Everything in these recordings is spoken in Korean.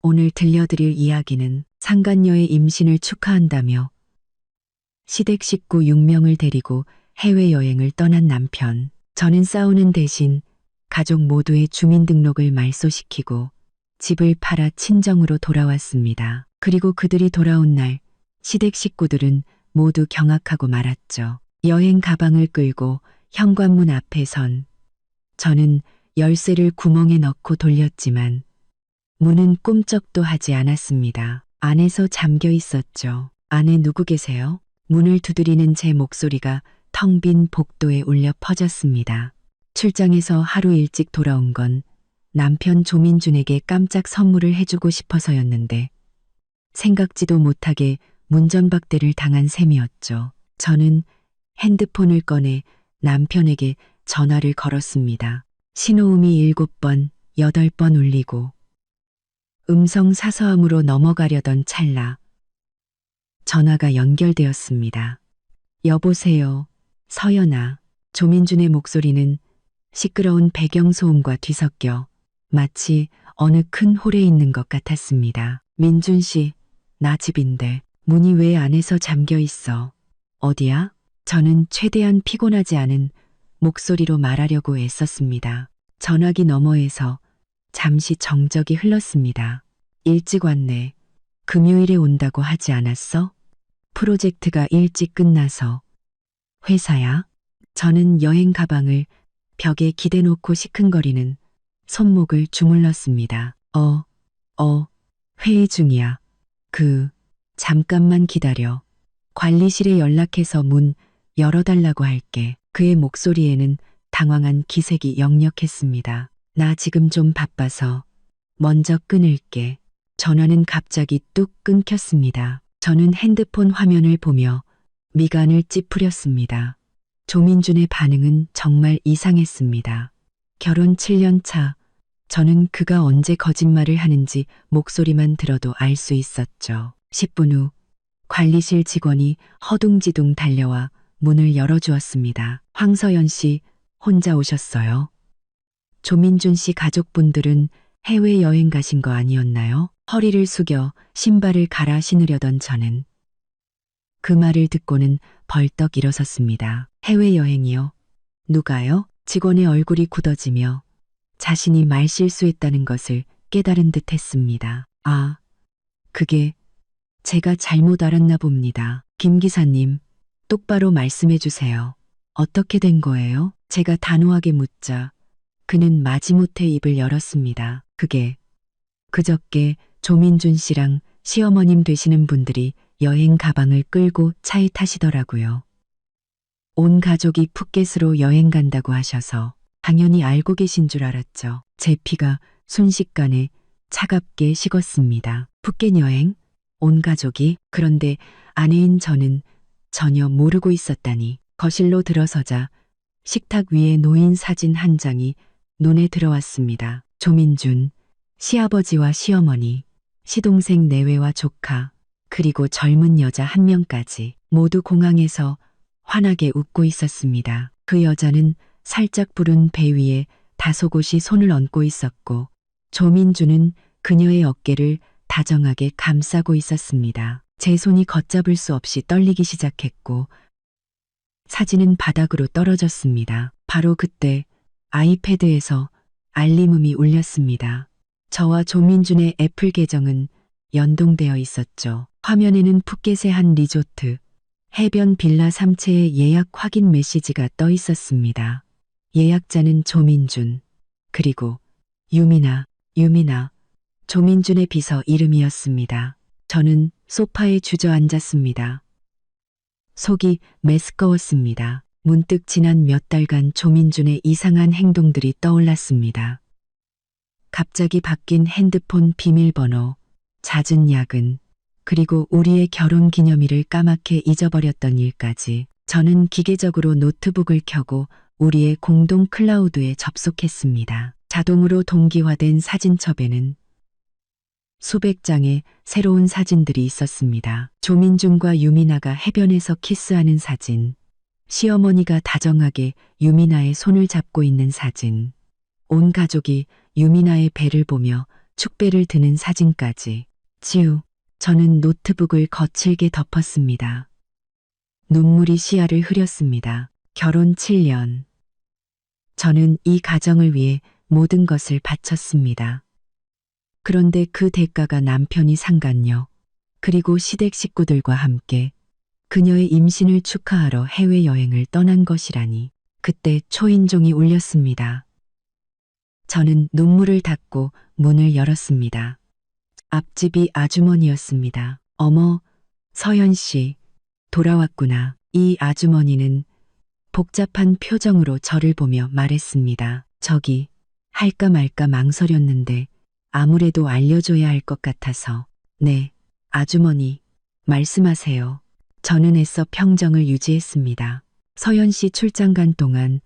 오늘 들려드릴 이야기는 상간녀의 임신을 축하한다며 시댁 식구 6명을 데리고 해외여행을 떠난 남편. 저는 싸우는 대신 가족 모두의 주민등록을 말소시키고 집을 팔아 친정으로 돌아왔습니다. 그리고 그들이 돌아온 날 시댁 식구들은 모두 경악하고 말았죠. 여행 가방을 끌고 현관문 앞에 선 저는 열쇠를 구멍에 넣고 돌렸지만 문은 꿈쩍도 하지 않았습니다. 안에서 잠겨 있었죠. 안에 누구 계세요? 문을 두드리는 제 목소리가 텅 빈 복도에 울려 퍼졌습니다. 출장에서 하루 일찍 돌아온 건 남편 조민준에게 깜짝 선물을 해주고 싶어서였는데 생각지도 못하게 문전박대를 당한 셈이었죠. 저는 핸드폰을 꺼내 남편에게 전화를 걸었습니다. 신호음이 7번, 8번 울리고 음성 사서함으로 넘어가려던 찰나 전화가 연결되었습니다. 여보세요, 서연아. 조민준의 목소리는 시끄러운 배경소음과 뒤섞여 마치 어느 큰 홀에 있는 것 같았습니다. 민준 씨, 나 집인데 문이 왜 안에서 잠겨 있어? 어디야? 저는 최대한 피곤하지 않은 목소리로 말하려고 애썼습니다. 전화기 너머에서 잠시 정적이 흘렀습니다. 일찍 왔네. 금요일에 온다고 하지 않았어? 프로젝트가 일찍 끝나서. 회사야? 저는 여행 가방을 벽에 기대놓고 시큰거리는 손목을 주물렀습니다. 회의 중이야. 잠깐만 기다려. 관리실에 연락해서 문 열어달라고 할게. 그의 목소리에는 당황한 기색이 역력했습니다. 나 지금 좀 바빠서 먼저 끊을게. 전화는 갑자기 뚝 끊겼습니다. 저는 핸드폰 화면을 보며 미간을 찌푸렸습니다. 조민준의 반응은 정말 이상했습니다. 결혼 7년 차, 저는 그가 언제 거짓말을 하는지 목소리만 들어도 알 수 있었죠. 10분 후 관리실 직원이 허둥지둥 달려와 문을 열어주었습니다. 황서연 씨, 혼자 오셨어요? 조민준 씨 가족분들은 해외여행 가신 거 아니었나요? 허리를 숙여 신발을 갈아 신으려던 저는 그 말을 듣고는 벌떡 일어섰습니다. 해외여행이요? 누가요? 직원의 얼굴이 굳어지며 자신이 말실수했다는 것을 깨달은 듯 했습니다. 그게 제가 잘못 알았나 봅니다. 김 기사님, 똑바로 말씀해 주세요. 어떻게 된 거예요? 제가 단호하게 묻자 그는 마지못해 입을 열었습니다. 그저께 조민준 씨랑 시어머님 되시는 분들이 여행 가방을 끌고 차에 타시더라고요. 온 가족이 푸켓으로 여행 간다고 하셔서 당연히 알고 계신 줄 알았죠. 제 피가 순식간에 차갑게 식었습니다. 푸켓 여행? 온 가족이? 그런데 아내인 저는 전혀 모르고 있었다니. 거실로 들어서자 식탁 위에 놓인 사진 한 장이 눈에 들어왔습니다. 조민준, 시아버지와 시어머니, 시동생 내외와 조카, 그리고 젊은 여자 한 명까지 모두 공항에서 환하게 웃고 있었습니다. 그 여자는 살짝 부른 배 위에 다소곳이 손을 얹고 있었고 조민준은 그녀의 어깨를 다정하게 감싸고 있었습니다. 제 손이 걷잡을 수 없이 떨리기 시작했고 사진은 바닥으로 떨어졌습니다. 바로 그때 아이패드에서 알림음이 울렸습니다. 저와 조민준의 애플 계정은 연동되어 있었죠. 화면에는 푸켓의 한 리조트, 해변 빌라 3채의 예약 확인 메시지가 떠 있었습니다. 예약자는 조민준, 그리고 유미나, 조민준의 비서 이름이었습니다. 저는 소파에 주저앉았습니다. 속이 메스꺼웠습니다. 문득 지난 몇 달간 조민준의 이상한 행동들이 떠올랐습니다. 갑자기 바뀐 핸드폰 비밀번호, 잦은 야근, 그리고 우리의 결혼 기념일을 까맣게 잊어버렸던 일까지. 저는 기계적으로 노트북을 켜고 우리의 공동 클라우드에 접속했습니다. 자동으로 동기화된 사진첩에는 수백 장의 새로운 사진들이 있었습니다. 조민준과 유미나가 해변에서 키스하는 사진, 시어머니가 다정하게 유미나의 손을 잡고 있는 사진, 온 가족이 유미나의 배를 보며 축배를 드는 사진까지. 지우, 저는 노트북을 거칠게 덮었습니다. 눈물이 시야를 흐렸습니다. 결혼 7년. 저는 이 가정을 위해 모든 것을 바쳤습니다. 그런데 그 대가가 남편이 상간녀, 그리고 시댁 식구들과 함께 그녀의 임신을 축하하러 해외여행을 떠난 것이라니. 그때 초인종이 울렸습니다. 저는 눈물을 닦고 문을 열었습니다. 앞집이 아주머니였습니다. 어머, 서연 씨, 돌아왔구나. 이 아주머니는 복잡한 표정으로 저를 보며 말했습니다. 저기, 할까 말까 망설였는데 아무래도 알려줘야 할 것 같아서. 네, 아주머니, 말씀하세요. 저는 애써 평정을 유지했습니다. 서연 씨 출장 간 동안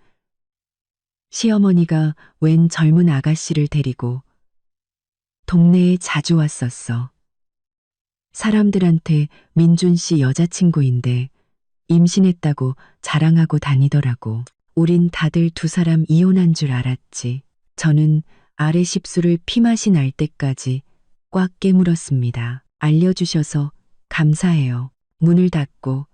시어머니가 웬 젊은 아가씨를 데리고 동네에 자주 왔었어. 사람들한테 민준 씨 여자친구인데 임신했다고 자랑하고 다니더라고. 우린 다들 두 사람 이혼한 줄 알았지. 저는 아래 십술을 피맛이 날 때까지 꽉 깨물었습니다. 알려주셔서 감사해요. 문을 닫고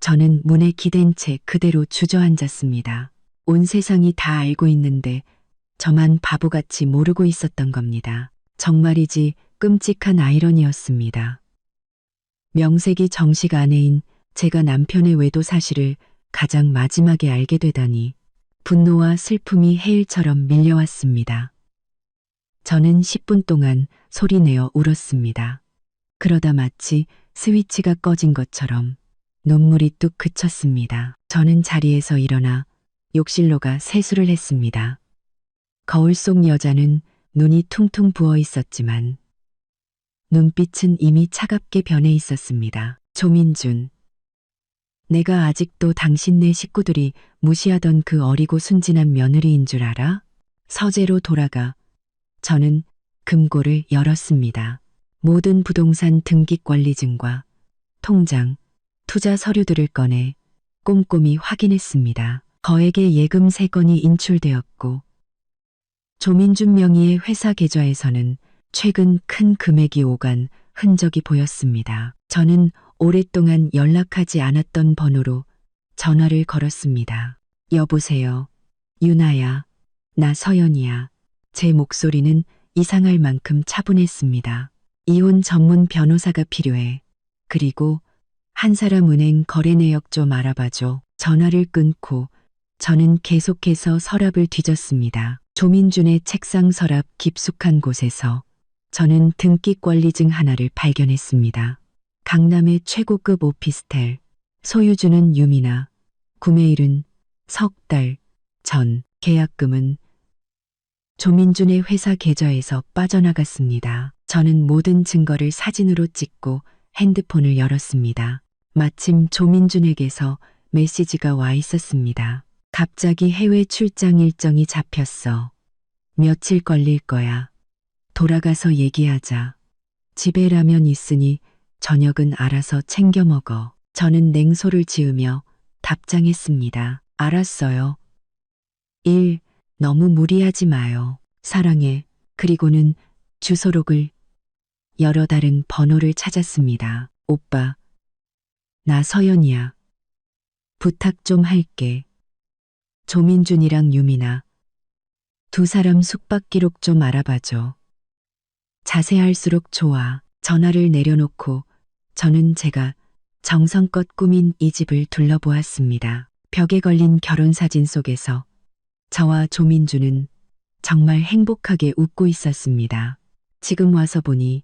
저는 문에 기댄 채 그대로 주저앉았습니다. 온 세상이 다 알고 있는데 저만 바보같이 모르고 있었던 겁니다. 정말이지 끔찍한 아이러니였습니다. 명색이 정식 아내인 제가 남편의 외도 사실을 가장 마지막에 알게 되다니 분노와 슬픔이 해일처럼 밀려왔습니다. 저는 10분 동안 소리내어 울었습니다. 그러다 마치 스위치가 꺼진 것처럼 눈물이 뚝 그쳤습니다. 저는 자리에서 일어나 욕실로 가 세수를 했습니다. 거울 속 여자는 눈이 퉁퉁 부어 있었지만 눈빛은 이미 차갑게 변해 있었습니다. 조민준. 내가 아직도 당신네 식구들이 무시하던 그 어리고 순진한 며느리인 줄 알아? 서재로 돌아가 저는 금고를 열었습니다. 모든 부동산 등기권리증과 통장, 투자 서류들을 꺼내 꼼꼼히 확인했습니다. 거액의 예금 3건이 인출되었고 조민준 명의의 회사 계좌에서는 최근 큰 금액이 오간 흔적이 보였습니다. 저는 오랫동안 연락하지 않았던 번호로 전화를 걸었습니다. 여보세요. 유나야. 나 서연이야. 제 목소리는 이상할 만큼 차분했습니다. 이혼 전문 변호사가 필요해. 그리고 한 사람 은행 거래 내역 좀 알아봐줘. 전화를 끊고 저는 계속해서 서랍을 뒤졌습니다. 조민준의 책상 서랍 깊숙한 곳에서 저는 등기권리증 하나를 발견했습니다. 강남의 최고급 오피스텔, 소유주는 유미나, 구매일은 석 달 전, 계약금은 조민준의 회사 계좌에서 빠져나갔습니다. 저는 모든 증거를 사진으로 찍고 핸드폰을 열었습니다. 마침 조민준에게서 메시지가 와 있었습니다. 갑자기 해외 출장 일정이 잡혔어. 며칠 걸릴 거야. 돌아가서 얘기하자. 집에 라면 있으니 저녁은 알아서 챙겨 먹어. 저는 냉소를 지으며 답장했습니다. 알았어요. 1. 너무 무리하지 마요. 사랑해. 그리고는 주소록을 여러 다른 번호를 찾았습니다. 오빠. 나 서연이야. 부탁 좀 할게. 조민준이랑 유미나. 두 사람 숙박 기록 좀 알아봐줘. 자세할수록 좋아. 전화를 내려놓고 저는 제가 정성껏 꾸민 이 집을 둘러보았습니다. 벽에 걸린 결혼사진 속에서 저와 조민준은 정말 행복하게 웃고 있었습니다. 지금 와서 보니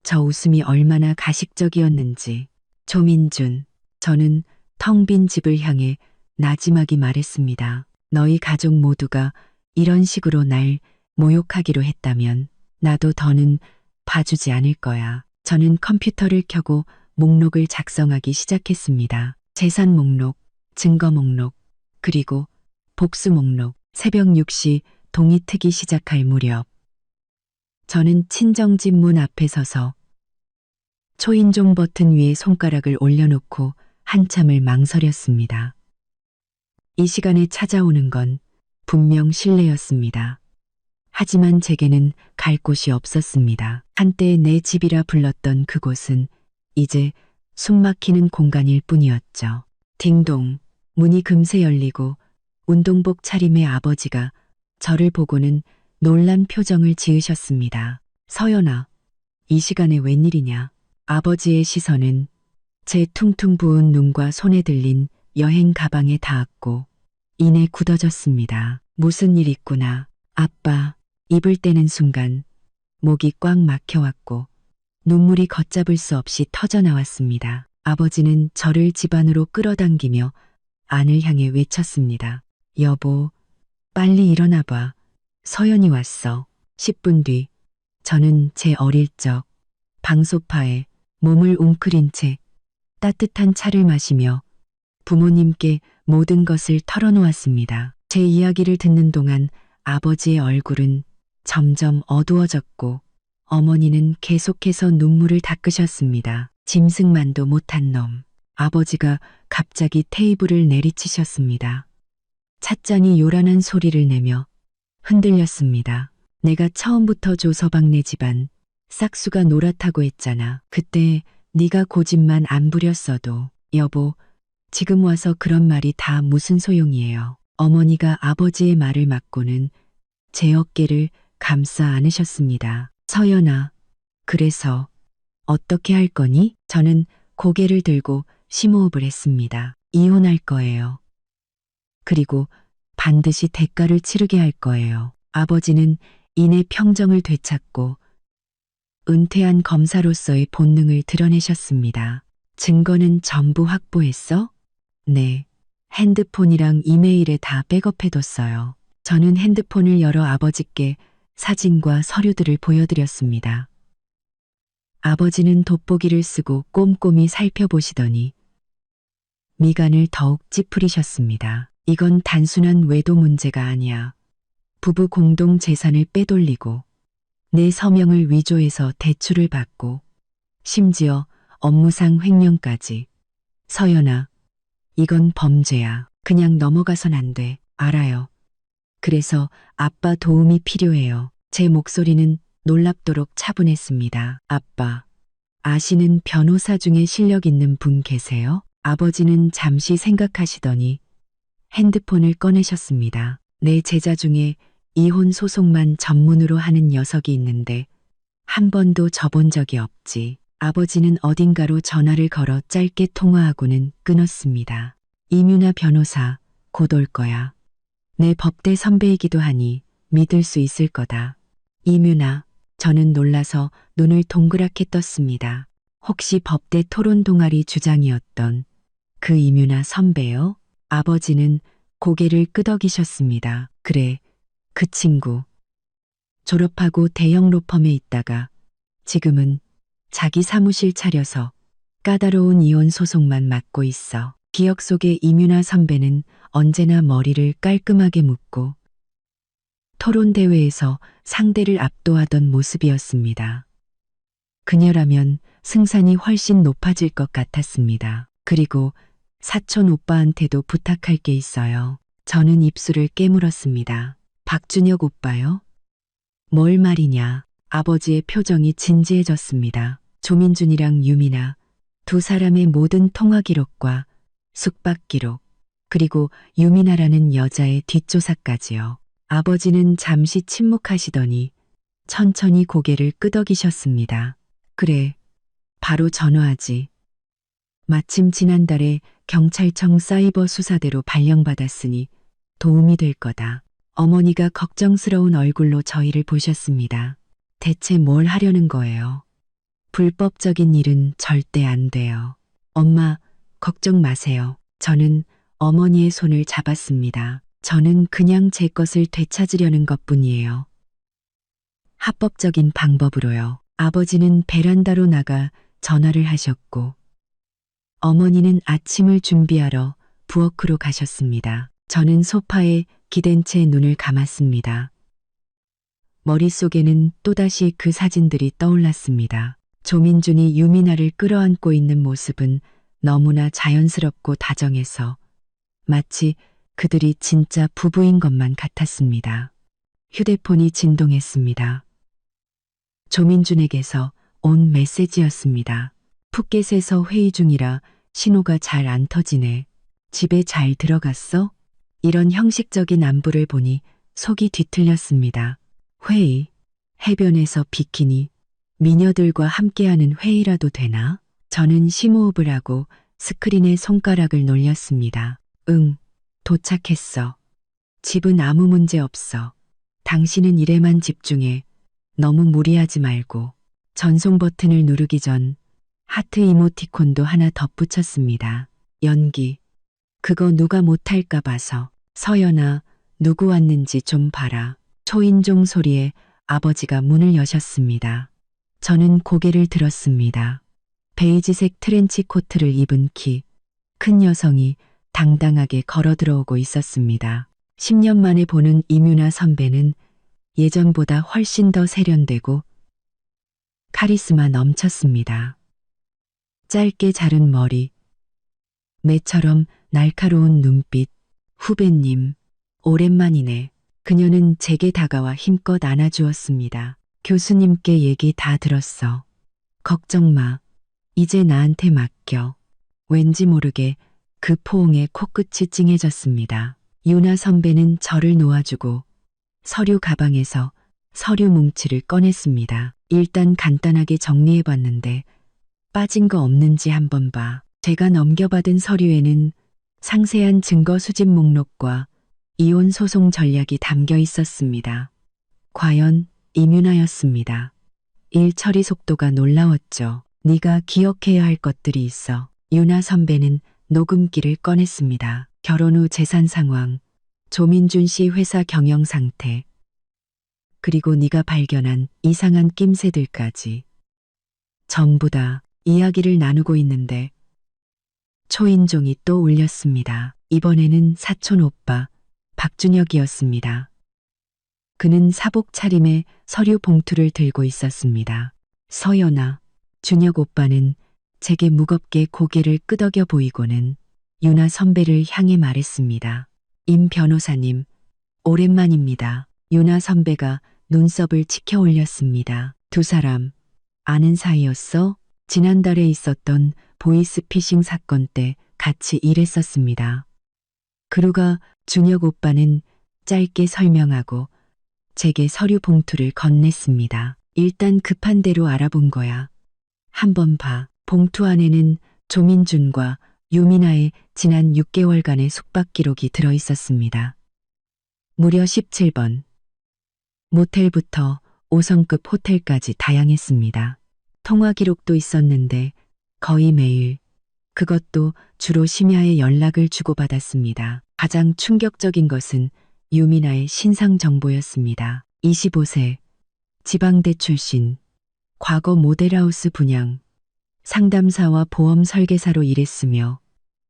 저 웃음이 얼마나 가식적이었는지. 조민준, 저는 텅 빈 집을 향해 나지막이 말했습니다. 너희 가족 모두가 이런 식으로 날 모욕하기로 했다면 나도 더는 봐주지 않을 거야. 저는 컴퓨터를 켜고 목록을 작성하기 시작했습니다. 재산 목록, 증거 목록, 그리고 복수 목록. 새벽 6시 동이 트기 시작할 무렵 저는 친정집 문 앞에 서서 초인종 버튼 위에 손가락을 올려놓고 한참을 망설였습니다. 이 시간에 찾아오는 건 분명 실례였습니다. 하지만 제게는 갈 곳이 없었습니다. 한때 내 집이라 불렀던 그곳은 이제 숨막히는 공간일 뿐이었죠. 딩동, 문이 금세 열리고 운동복 차림의 아버지가 저를 보고는 놀란 표정을 지으셨습니다. 서연아, 이 시간에 웬일이냐? 아버지의 시선은 제 퉁퉁 부은 눈과 손에 들린 여행 가방에 닿았고 이내 굳어졌습니다. 무슨 일 있구나. 아빠, 입을 떼는 순간 목이 꽉 막혀왔고 눈물이 걷잡을 수 없이 터져나왔습니다. 아버지는 저를 집 안으로 끌어당기며 안을 향해 외쳤습니다. 여보, 빨리 일어나봐. 서연이 왔어. 10분 뒤 저는 제 어릴 적 방소파에 몸을 웅크린 채 따뜻한 차를 마시며 부모님께 모든 것을 털어놓았습니다. 제 이야기를 듣는 동안 아버지의 얼굴은 점점 어두워졌고 어머니는 계속해서 눈물을 닦으셨습니다. 짐승만도 못한 놈. 아버지가 갑자기 테이블을 내리치셨습니다. 찻잔이 요란한 소리를 내며 흔들렸습니다. 내가 처음부터 조서방네 집안 싹수가 노랗다고 했잖아. 그때 네가 고집만 안 부렸어도. 여보, 지금 와서 그런 말이 다 무슨 소용이에요. 어머니가 아버지의 말을 막고는 제 어깨를 감싸 안으셨습니다. 서연아, 그래서 어떻게 할 거니? 저는 고개를 들고 심호흡을 했습니다. 이혼할 거예요. 그리고 반드시 대가를 치르게 할 거예요. 아버지는 이내 평정을 되찾고 은퇴한 검사로서의 본능을 드러내셨습니다. 증거는 전부 확보했어? 네. 핸드폰이랑 이메일에 다 백업해뒀어요. 저는 핸드폰을 열어 아버지께 사진과 서류들을 보여드렸습니다. 아버지는 돋보기를 쓰고 꼼꼼히 살펴보시더니 미간을 더욱 찌푸리셨습니다. 이건 단순한 외도 문제가 아니야. 부부 공동 재산을 빼돌리고 내 서명을 위조해서 대출을 받고 심지어 업무상 횡령까지. 서연아, 이건 범죄야. 그냥 넘어가선 안 돼. 알아요. 그래서 아빠 도움이 필요해요. 제 목소리는 놀랍도록 차분했습니다. 아빠, 아시는 변호사 중에 실력 있는 분 계세요? 아버지는 잠시 생각하시더니 핸드폰을 꺼내셨습니다. 내 제자 중에 이혼 소송만 전문으로 하는 녀석이 있는데 한 번도 져본 적이 없지. 아버지는 어딘가로 전화를 걸어 짧게 통화하고는 끊었습니다. 이뮤나 변호사, 곧 올 거야. 내 법대 선배이기도 하니 믿을 수 있을 거다. 이뮤나, 저는 놀라서 눈을 동그랗게 떴습니다. 혹시 법대 토론 동아리 주장이었던 그 이뮤나 선배요? 아버지는 고개를 끄덕이셨습니다. 그래, 그 친구. 졸업하고 대형 로펌에 있다가 지금은 자기 사무실 차려서 까다로운 이혼 소송만 맡고 있어. 기억 속의 이뮤나 선배는 언제나 머리를 깔끔하게 묶고 토론 대회에서 상대를 압도하던 모습이었습니다. 그녀라면 승산이 훨씬 높아질 것 같았습니다. 그리고 사촌 오빠한테도 부탁할 게 있어요. 저는 입술을 깨물었습니다. 박준혁 오빠요? 뭘 말이냐. 아버지의 표정이 진지해졌습니다. 조민준이랑 유미나 두 사람의 모든 통화 기록과 숙박 기록, 그리고 유미나라는 여자의 뒷조사까지요. 아버지는 잠시 침묵하시더니 천천히 고개를 끄덕이셨습니다. 그래, 바로 전화하지. 마침 지난달에 경찰청 사이버 수사대로 발령받았으니 도움이 될 거다. 어머니가 걱정스러운 얼굴로 저희를 보셨습니다. 대체 뭘 하려는 거예요? 불법적인 일은 절대 안 돼요. 엄마, 걱정 마세요. 저는 어머니의 손을 잡았습니다. 저는 그냥 제 것을 되찾으려는 것뿐이에요. 합법적인 방법으로요. 아버지는 베란다로 나가 전화를 하셨고 어머니는 아침을 준비하러 부엌으로 가셨습니다. 저는 소파에 기댄 채 눈을 감았습니다. 머릿속에는 또다시 그 사진들이 떠올랐습니다. 조민준이 유미나를 끌어안고 있는 모습은 너무나 자연스럽고 다정해서 마치 그들이 진짜 부부인 것만 같았습니다. 휴대폰이 진동했습니다. 조민준에게서 온 메시지였습니다. 푸켓에서 회의 중이라 신호가 잘 안 터지네. 집에 잘 들어갔어? 이런 형식적인 안부를 보니 속이 뒤틀렸습니다. 회의, 해변에서 비키니, 미녀들과 함께하는 회의라도 되나? 저는 심호흡을 하고 스크린에 손가락을 놀렸습니다. 응, 도착했어. 집은 아무 문제 없어. 당신은 일에만 집중해. 너무 무리하지 말고. 전송 버튼을 누르기 전 하트 이모티콘도 하나 덧붙였습니다. 연기. 그거 누가 못할까 봐서. 서연아, 누구 왔는지 좀 봐라. 초인종 소리에 아버지가 문을 여셨습니다. 저는 고개를 들었습니다. 베이지색 트렌치 코트를 입은 큰 여성이 당당하게 걸어 들어오고 있었습니다. 10년 만에 보는 이뮤나 선배는 예전보다 훨씬 더 세련되고 카리스마 넘쳤습니다. 짧게 자른 머리, 매처럼 날카로운 눈빛. 후배님, 오랜만이네. 그녀는 제게 다가와 힘껏 안아주었습니다. 교수님께 얘기 다 들었어. 걱정 마. 이제 나한테 맡겨. 왠지 모르게 그 포옹에 코끝이 찡해졌습니다. 유나 선배는 저를 놓아주고 서류 가방에서 서류 뭉치를 꺼냈습니다. 일단 간단하게 정리해봤는데 빠진 거 없는지 한번 봐. 제가 넘겨받은 서류에는 상세한 증거 수집 목록과 이혼 소송 전략이 담겨 있었습니다. 과연 이뮤나였습니다. 일 처리 속도가 놀라웠죠. 네가 기억해야 할 것들이 있어. 유나 선배는 녹음기를 꺼냈습니다. 결혼 후 재산 상황, 조민준 씨 회사 경영 상태, 그리고 네가 발견한 이상한 낌새들까지. 전부 다 이야기를 나누고 있는데 초인종이 또 울렸습니다. 이번에는 사촌 오빠 박준혁이었습니다. 그는 사복 차림에 서류 봉투를 들고 있었습니다. 서연아, 준혁 오빠는 제게 무겁게 고개를 끄덕여 보이고는 유나 선배를 향해 말했습니다. 임 변호사님, 오랜만입니다. 유나 선배가 눈썹을 치켜 올렸습니다. 두 사람 아는 사이였어? 지난달에 있었던 보이스피싱 사건 때 같이 일했었습니다. 그루가 준혁 오빠는 짧게 설명하고 제게 서류 봉투를 건넸습니다. 일단 급한 대로 알아본 거야. 한번 봐. 봉투 안에는 조민준과 유미나의 지난 6개월간의 숙박 기록이 들어 있었습니다. 무려 17번. 모텔부터 5성급 호텔까지 다양했습니다. 통화 기록도 있었는데 거의 매일, 그것도 주로 심야에 연락을 주고받았습니다. 가장 충격적인 것은 유미나의 신상 정보였습니다. 25세, 지방대 출신, 과거 모델하우스 분양, 상담사와 보험 설계사로 일했으며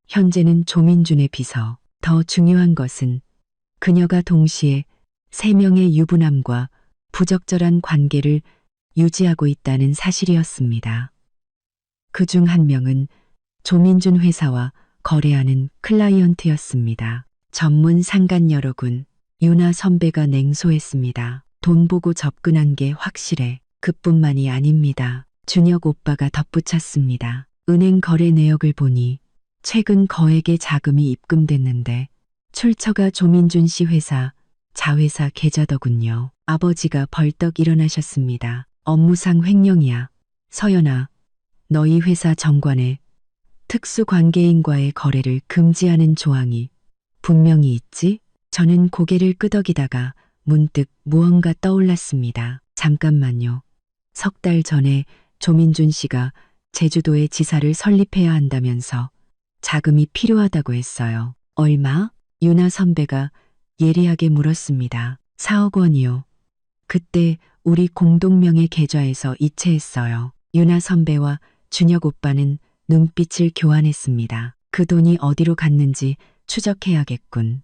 현재는 조민준의 비서. 더 중요한 것은 그녀가 동시에 3명의 유부남과 부적절한 관계를 유지하고 있다는 사실이었습니다. 그중 한 명은 조민준 회사와 거래하는 클라이언트였습니다. 전문 상간녀로군. 유나 선배가 냉소했습니다. 돈 보고 접근한 게 확실해. 그뿐만이 아닙니다. 준혁 오빠가 덧붙였습니다. 은행 거래 내역을 보니 최근 거액의 자금이 입금됐는데 출처가 조민준 씨 회사, 자회사 계좌더군요. 아버지가 벌떡 일어나셨습니다. 업무상 횡령이야. 서연아, 너희 회사 정관에 특수관계인과의 거래를 금지하는 조항이 분명히 있지? 저는 고개를 끄덕이다가 문득 무언가 떠올랐습니다. 잠깐만요. 석 달 전에 조민준 씨가 제주도에 지사를 설립해야 한다면서 자금이 필요하다고 했어요. 얼마? 유나 선배가 예리하게 물었습니다. 4억 원이요. 그때 우리 공동명의 계좌에서 이체했어요. 유나 선배와 준혁 오빠는 눈빛을 교환했습니다. 그 돈이 어디로 갔는지 추적해야겠군.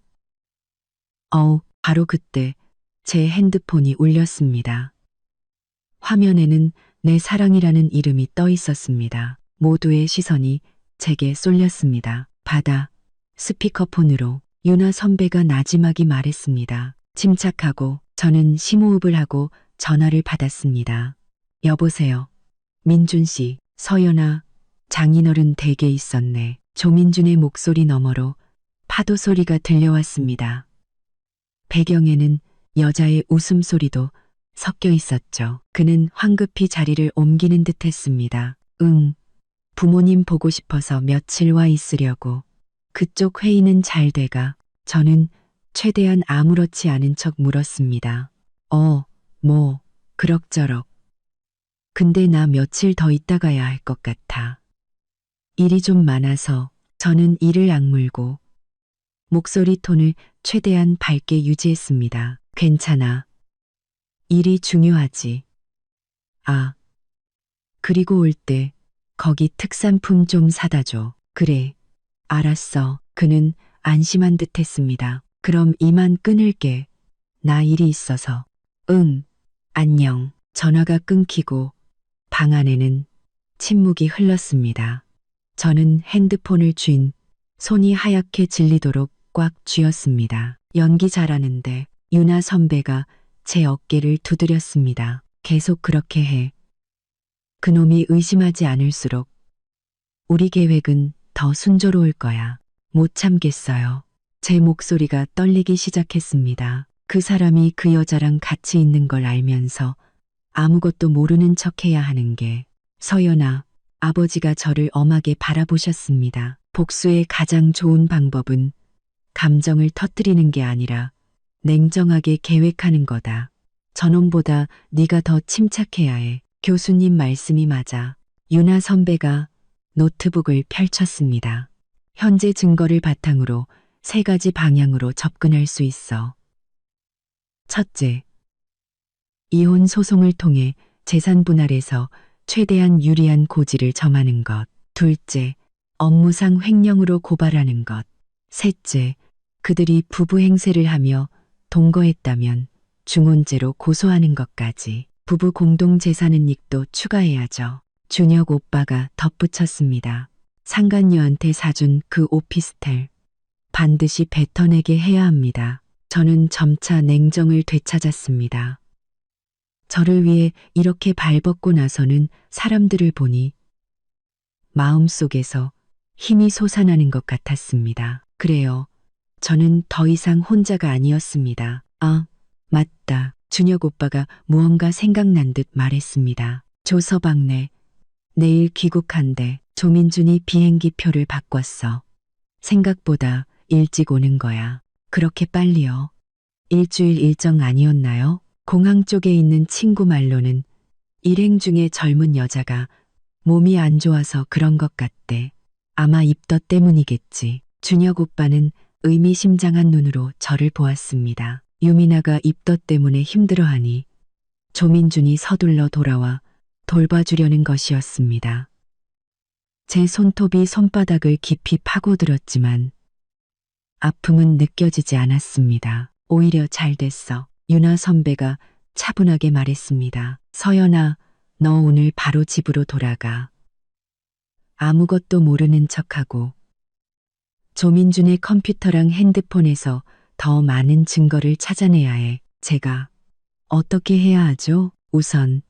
바로 그때 제 핸드폰이 울렸습니다. 화면에는 내 사랑이라는 이름이 떠 있었습니다. 모두의 시선이 제게 쏠렸습니다. 받아. 스피커폰으로 유나 선배가 나지막이 말했습니다. 침착하고 저는 심호흡을 하고 전화를 받았습니다. 여보세요. 민준 씨, 서연아, 장인어른 댁에 있었네. 조민준의 목소리 너머로 파도 소리가 들려왔습니다. 배경에는 여자의 웃음소리도 섞여 있었죠. 그는 황급히 자리를 옮기는 듯 했습니다. 부모님 보고 싶어서 며칠 와 있으려고. 그쪽 회의는 잘 돼가. 저는 최대한 아무렇지 않은 척 물었습니다. 뭐, 그럭저럭. 근데 나 며칠 더 있다 가야 할 것 같아. 일이 좀 많아서. 저는 이를 악물고 목소리 톤을 최대한 밝게 유지했습니다. 괜찮아. 일이 중요하지. 아, 그리고 올 때 거기 특산품 좀 사다 줘. 그래. 알았어. 그는 안심한 듯 했습니다. 그럼 이만 끊을게. 나 일이 있어서. 안녕. 전화가 끊기고 방 안에는 침묵이 흘렀습니다. 저는 핸드폰을 쥔 손이 하얗게 질리도록 꽉 쥐었습니다. 연기 잘하는데 유나 선배가 제 어깨를 두드렸습니다. 계속 그렇게 해. 그놈이 의심하지 않을수록 우리 계획은 더 순조로울 거야. 못 참겠어요. 제 목소리가 떨리기 시작했습니다. 그 사람이 그 여자랑 같이 있는 걸 알면서 아무것도 모르는 척해야 하는 게. 서연아, 아버지가 저를 엄하게 바라보셨습니다. 복수의 가장 좋은 방법은 감정을 터뜨리는 게 아니라 냉정하게 계획하는 거다. 저놈보다 네가 더 침착해야 해. 교수님 말씀이 맞아. 유나 선배가 노트북을 펼쳤습니다. 현재 증거를 바탕으로 3가지 방향으로 접근할 수 있어. 첫째, 이혼 소송을 통해 재산 분할에서 최대한 유리한 고지를 점하는 것. 둘째, 업무상 횡령으로 고발하는 것. 셋째, 그들이 부부 행세를 하며 동거했다면 중혼죄로 고소하는 것까지. 부부 공동 재산 이익도 추가해야죠. 준혁 오빠가 덧붙였습니다. 상간녀한테 사준 그 오피스텔 반드시 뱉어내게 해야 합니다. 저는 점차 냉정을 되찾았습니다. 저를 위해 이렇게 발벗고 나서는 사람들을 보니 마음속에서 힘이 솟아나는 것 같았습니다. 그래요. 저는 더 이상 혼자가 아니었습니다. 아, 맞다. 준혁 오빠가 무언가 생각난 듯 말했습니다. 조서방네. 내일 귀국한대. 조민준이 비행기 표를 바꿨어. 생각보다 일찍 오는 거야. 그렇게 빨리요? 일주일 일정 아니었나요? 공항 쪽에 있는 친구 말로는 일행 중에 젊은 여자가 몸이 안 좋아서 그런 것 같대. 아마 입덧 때문이겠지. 준혁 오빠는 의미심장한 눈으로 저를 보았습니다. 유미나가 입덧 때문에 힘들어하니 조민준이 서둘러 돌아와 돌봐주려는 것이었습니다. 제 손톱이 손바닥을 깊이 파고들었지만 아픔은 느껴지지 않았습니다. 오히려 잘 됐어. 유나 선배가 차분하게 말했습니다. 서연아, 너 오늘 바로 집으로 돌아가. 아무것도 모르는 척하고. 조민준의 컴퓨터랑 핸드폰에서 더 많은 증거를 찾아내야 해. 제가 어떻게 해야 하죠? 우선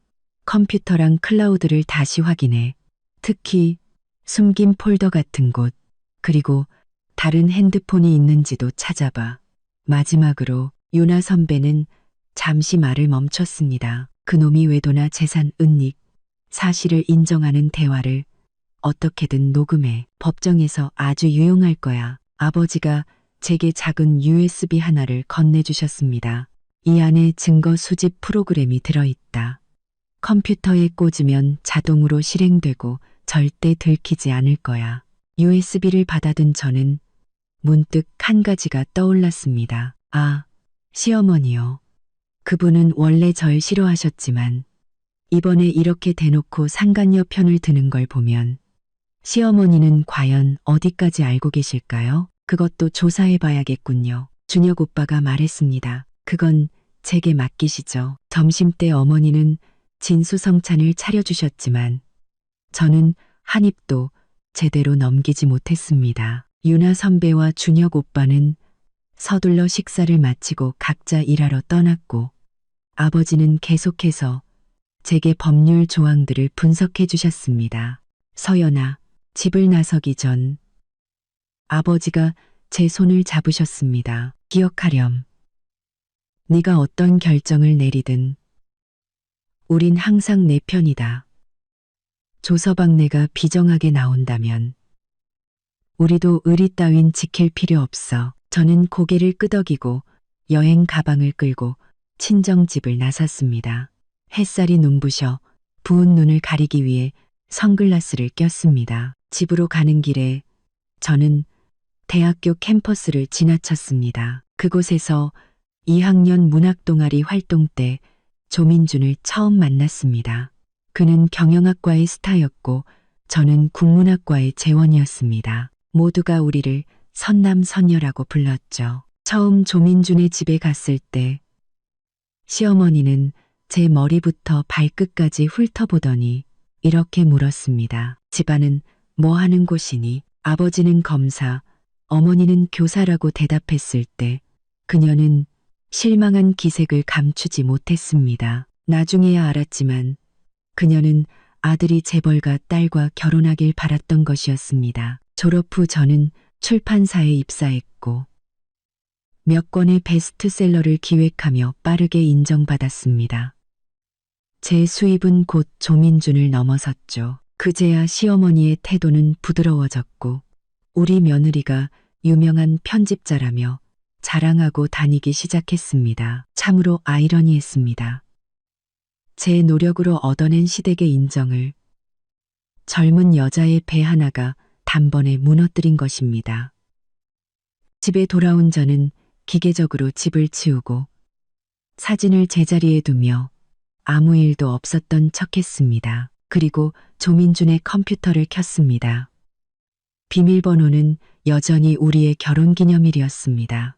컴퓨터랑 클라우드를 다시 확인해. 특히 숨긴 폴더 같은 곳, 그리고 다른 핸드폰이 있는지도 찾아봐. 마지막으로 유나 선배는 잠시 말을 멈췄습니다. 그놈이 외도나 재산 은닉, 사실을 인정하는 대화를 어떻게든 녹음해. 법정에서 아주 유용할 거야. 아버지가 제게 작은 USB 하나를 건네주셨습니다. 이 안에 증거 수집 프로그램이 들어있다. 컴퓨터에 꽂으면 자동으로 실행되고 절대 들키지 않을 거야. USB를 받아든 저는 문득 한 가지가 떠올랐습니다. 아, 시어머니요. 그분은 원래 절 싫어하셨지만 이번에 이렇게 대놓고 상간녀 편을 드는 걸 보면 시어머니는 과연 어디까지 알고 계실까요? 그것도 조사해 봐야겠군요. 준혁 오빠가 말했습니다. 그건 제게 맡기시죠. 점심때 어머니는 진수성찬을 차려주셨지만 저는 한 입도 제대로 넘기지 못했습니다. 유나 선배와 준혁 오빠는 서둘러 식사를 마치고 각자 일하러 떠났고 아버지는 계속해서 제게 법률 조항들을 분석해 주셨습니다. 서연아, 집을 나서기 전 아버지가 제 손을 잡으셨습니다. 기억하렴. 네가 어떤 결정을 내리든 우린 항상 내 편이다. 조서방네가 비정하게 나온다면 우리도 의리 따윈 지킬 필요 없어. 저는 고개를 끄덕이고 여행 가방을 끌고 친정집을 나섰습니다. 햇살이 눈부셔 부은 눈을 가리기 위해 선글라스를 꼈습니다. 집으로 가는 길에 저는 대학교 캠퍼스를 지나쳤습니다. 그곳에서 2학년 문학동아리 활동 때 조민준을 처음 만났습니다. 그는 경영학과의 스타였고 저는 국문학과의 재원이었습니다. 모두가 우리를 선남선녀라고 불렀죠. 처음 조민준의 집에 갔을 때 시어머니는 제 머리부터 발끝까지 훑어보더니 이렇게 물었습니다. 집안은 뭐 하는 곳이니? 아버지는 검사, 어머니는 교사라고 대답했을 때 그녀는 실망한 기색을 감추지 못했습니다. 나중에야 알았지만 그녀는 아들이 재벌가 딸과 결혼하길 바랐던 것이었습니다. 졸업 후 저는 출판사에 입사했고 몇 권의 베스트셀러를 기획하며 빠르게 인정받았습니다. 제 수입은 곧 조민준을 넘어섰죠. 그제야 시어머니의 태도는 부드러워졌고 우리 며느리가 유명한 편집자라며 자랑하고 다니기 시작했습니다. 참으로 아이러니했습니다. 제 노력으로 얻어낸 시댁의 인정을 젊은 여자의 배 하나가 단번에 무너뜨린 것입니다. 집에 돌아온 저는 기계적으로 집을 치우고 사진을 제자리에 두며 아무 일도 없었던 척했습니다. 그리고 조민준의 컴퓨터를 켰습니다. 비밀번호는 여전히 우리의 결혼기념일이었습니다.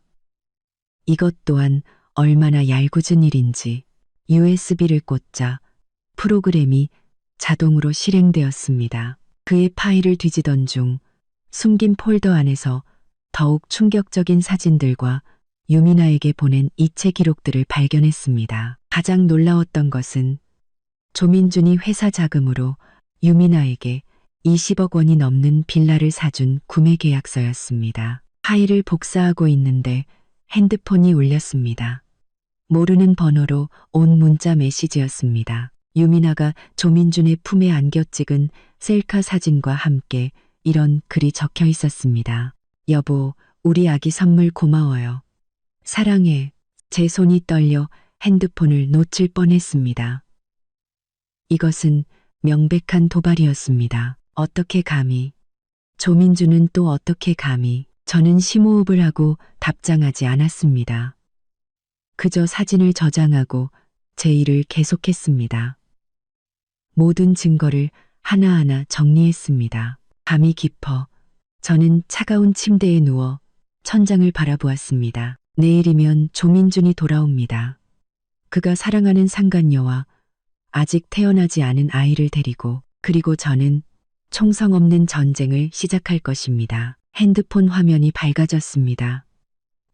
이것 또한 얼마나 얄궂은 일인지 USB를 꽂자 프로그램이 자동으로 실행되었습니다. 그의 파일을 뒤지던 중 숨긴 폴더 안에서 더욱 충격적인 사진들과 유미나에게 보낸 이체 기록들을 발견했습니다. 가장 놀라웠던 것은 조민준이 회사 자금으로 유미나에게 20억 원이 넘는 빌라를 사준 구매 계약서였습니다. 파일을 복사하고 있는데 핸드폰이 울렸습니다. 모르는 번호로 온 문자 메시지였습니다. 유미나가 조민준의 품에 안겨 찍은 셀카 사진과 함께 이런 글이 적혀 있었습니다. 여보, 우리 아기 선물 고마워요. 사랑해. 제 손이 떨려 핸드폰을 놓칠 뻔했습니다. 이것은 명백한 도발이었습니다. 어떻게 감히? 조민준은 또 어떻게 감히? 저는 심호흡을 하고 답장하지 않았습니다. 그저 사진을 저장하고 제 일을 계속했습니다. 모든 증거를 하나하나 정리했습니다. 밤이 깊어 저는 차가운 침대에 누워 천장을 바라보았습니다. 내일이면 조민준이 돌아옵니다. 그가 사랑하는 상간녀와 아직 태어나지 않은 아이를 데리고 그리고 저는 총성 없는 전쟁을 시작할 것입니다. 핸드폰 화면이 밝아졌습니다.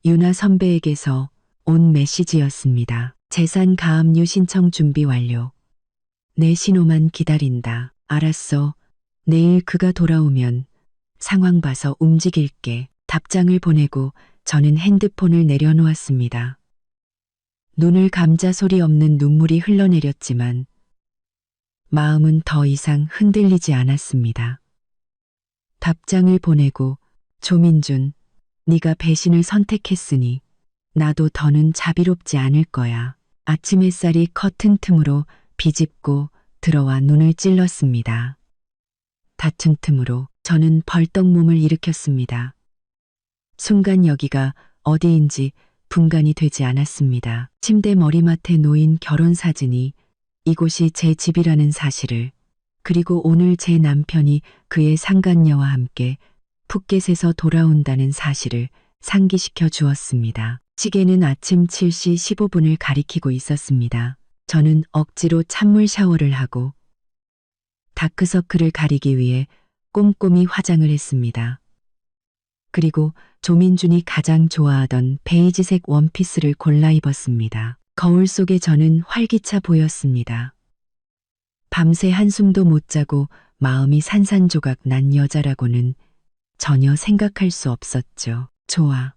유나 선배에게서 온 메시지였습니다. 재산 가압류 신청 준비 완료. 내 신호만 기다린다. 알았어. 내일 그가 돌아오면 상황 봐서 움직일게. 답장을 보내고 저는 핸드폰을 내려놓았습니다. 눈을 감자 소리 없는 눈물이 흘러내렸지만 마음은 더 이상 흔들리지 않았습니다. 답장을 보내고 조민준, 네가 배신을 선택했으니 나도 더는 자비롭지 않을 거야. 아침 햇살이 커튼 틈으로 비집고 들어와 눈을 찔렀습니다. 닫힌 틈으로 저는 벌떡 몸을 일으켰습니다. 순간 여기가 어디인지 분간이 되지 않았습니다. 침대 머리맡에 놓인 결혼사진이 이곳이 제 집이라는 사실을, 그리고 오늘 제 남편이 그의 상간녀와 함께 푸켓에서 돌아온다는 사실을 상기시켜 주었습니다. 시계는 아침 7시 15분을 가리키고 있었습니다. 저는 억지로 찬물 샤워를 하고 다크서클을 가리기 위해 꼼꼼히 화장을 했습니다. 그리고 조민준이 가장 좋아하던 베이지색 원피스를 골라 입었습니다. 거울 속에 저는 활기차 보였습니다. 밤새 한숨도 못 자고 마음이 산산조각 난 여자라고는 전혀 생각할 수 없었죠. 좋아.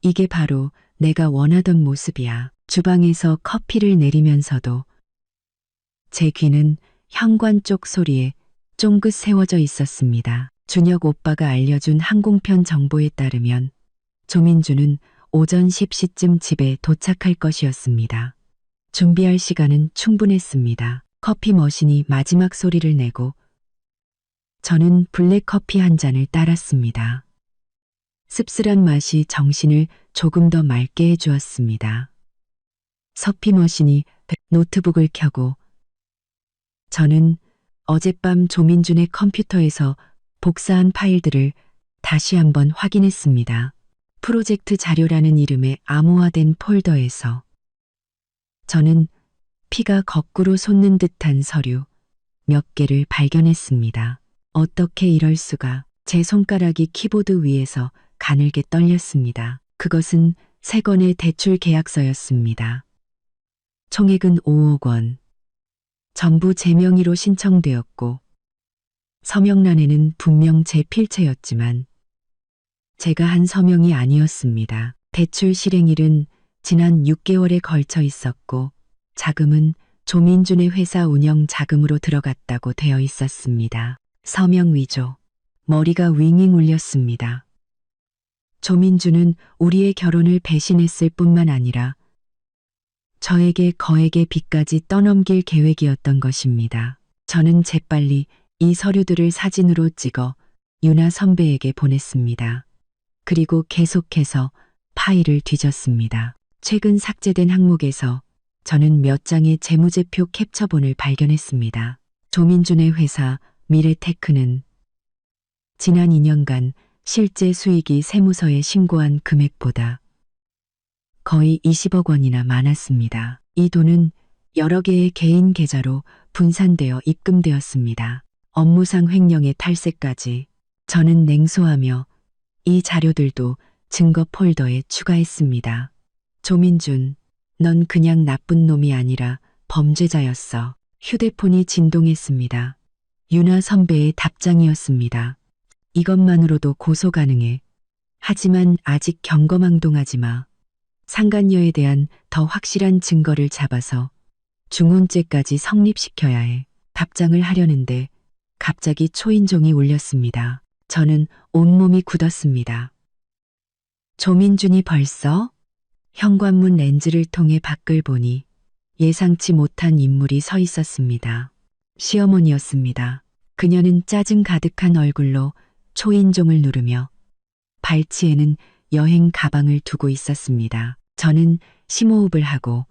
이게 바로 내가 원하던 모습이야. 주방에서 커피를 내리면서도 제 귀는 현관 쪽 소리에 쫑긋 세워져 있었습니다. 준혁 오빠가 알려준 항공편 정보에 따르면 조민주는 오전 10시쯤 집에 도착할 것이었습니다. 준비할 시간은 충분했습니다. 커피 머신이 마지막 소리를 내고 저는 블랙커피 한 잔을 따랐습니다. 씁쓸한 맛이 정신을 조금 더 맑게 해주었습니다. 커피 머신이 노트북을 켜고 저는 어젯밤 조민준의 컴퓨터에서 복사한 파일들을 다시 한번 확인했습니다. 프로젝트 자료라는 이름의 암호화된 폴더에서 저는 피가 거꾸로 솟는 듯한 서류 몇 개를 발견했습니다. 어떻게 이럴 수가. 제 손가락이 키보드 위에서 가늘게 떨렸습니다. 그것은 3건의 대출 계약서였습니다. 총액은 5억 원. 전부 제 명의로 신청되었고 서명란에는 분명 제 필체였지만 제가 한 서명이 아니었습니다. 대출 실행일은 지난 6개월에 걸쳐 있었고 자금은 조민준의 회사 운영 자금으로 들어갔다고 되어 있었습니다. 서명 위조. 머리가 윙윙 울렸습니다. 조민준은 우리의 결혼을 배신했을 뿐만 아니라 저에게 거액의 빚까지 떠넘길 계획이었던 것입니다. 저는 재빨리 이 서류들을 사진으로 찍어 유나 선배에게 보냈습니다. 그리고 계속해서 파일을 뒤졌습니다. 최근 삭제된 항목에서 저는 몇 장의 재무제표 캡처본을 발견했습니다. 조민준의 회사 미래테크는 지난 2년간 실제 수익이 세무서에 신고한 금액보다 거의 20억 원이나 많았습니다. 이 돈은 여러 개의 개인 계좌로 분산되어 입금되었습니다. 업무상 횡령의 탈세까지. 저는 냉소하며 이 자료들도 증거 폴더에 추가했습니다. 조민준, 넌 그냥 나쁜 놈이 아니라 범죄자였어. 휴대폰이 진동했습니다. 유나 선배의 답장이었습니다. 이것만으로도 고소 가능해. 하지만 아직 경거망동하지 마. 상간녀에 대한 더 확실한 증거를 잡아서 중혼죄까지 성립시켜야 해. 답장을 하려는데 갑자기 초인종이 울렸습니다. 저는 온몸이 굳었습니다. 조민준이 벌써? 현관문 렌즈를 통해 밖을 보니 예상치 못한 인물이 서 있었습니다. 시어머니였습니다. 그녀는 짜증 가득한 얼굴로 초인종을 누르며 발치에는 여행 가방을 두고 있었습니다. 저는 심호흡을 하고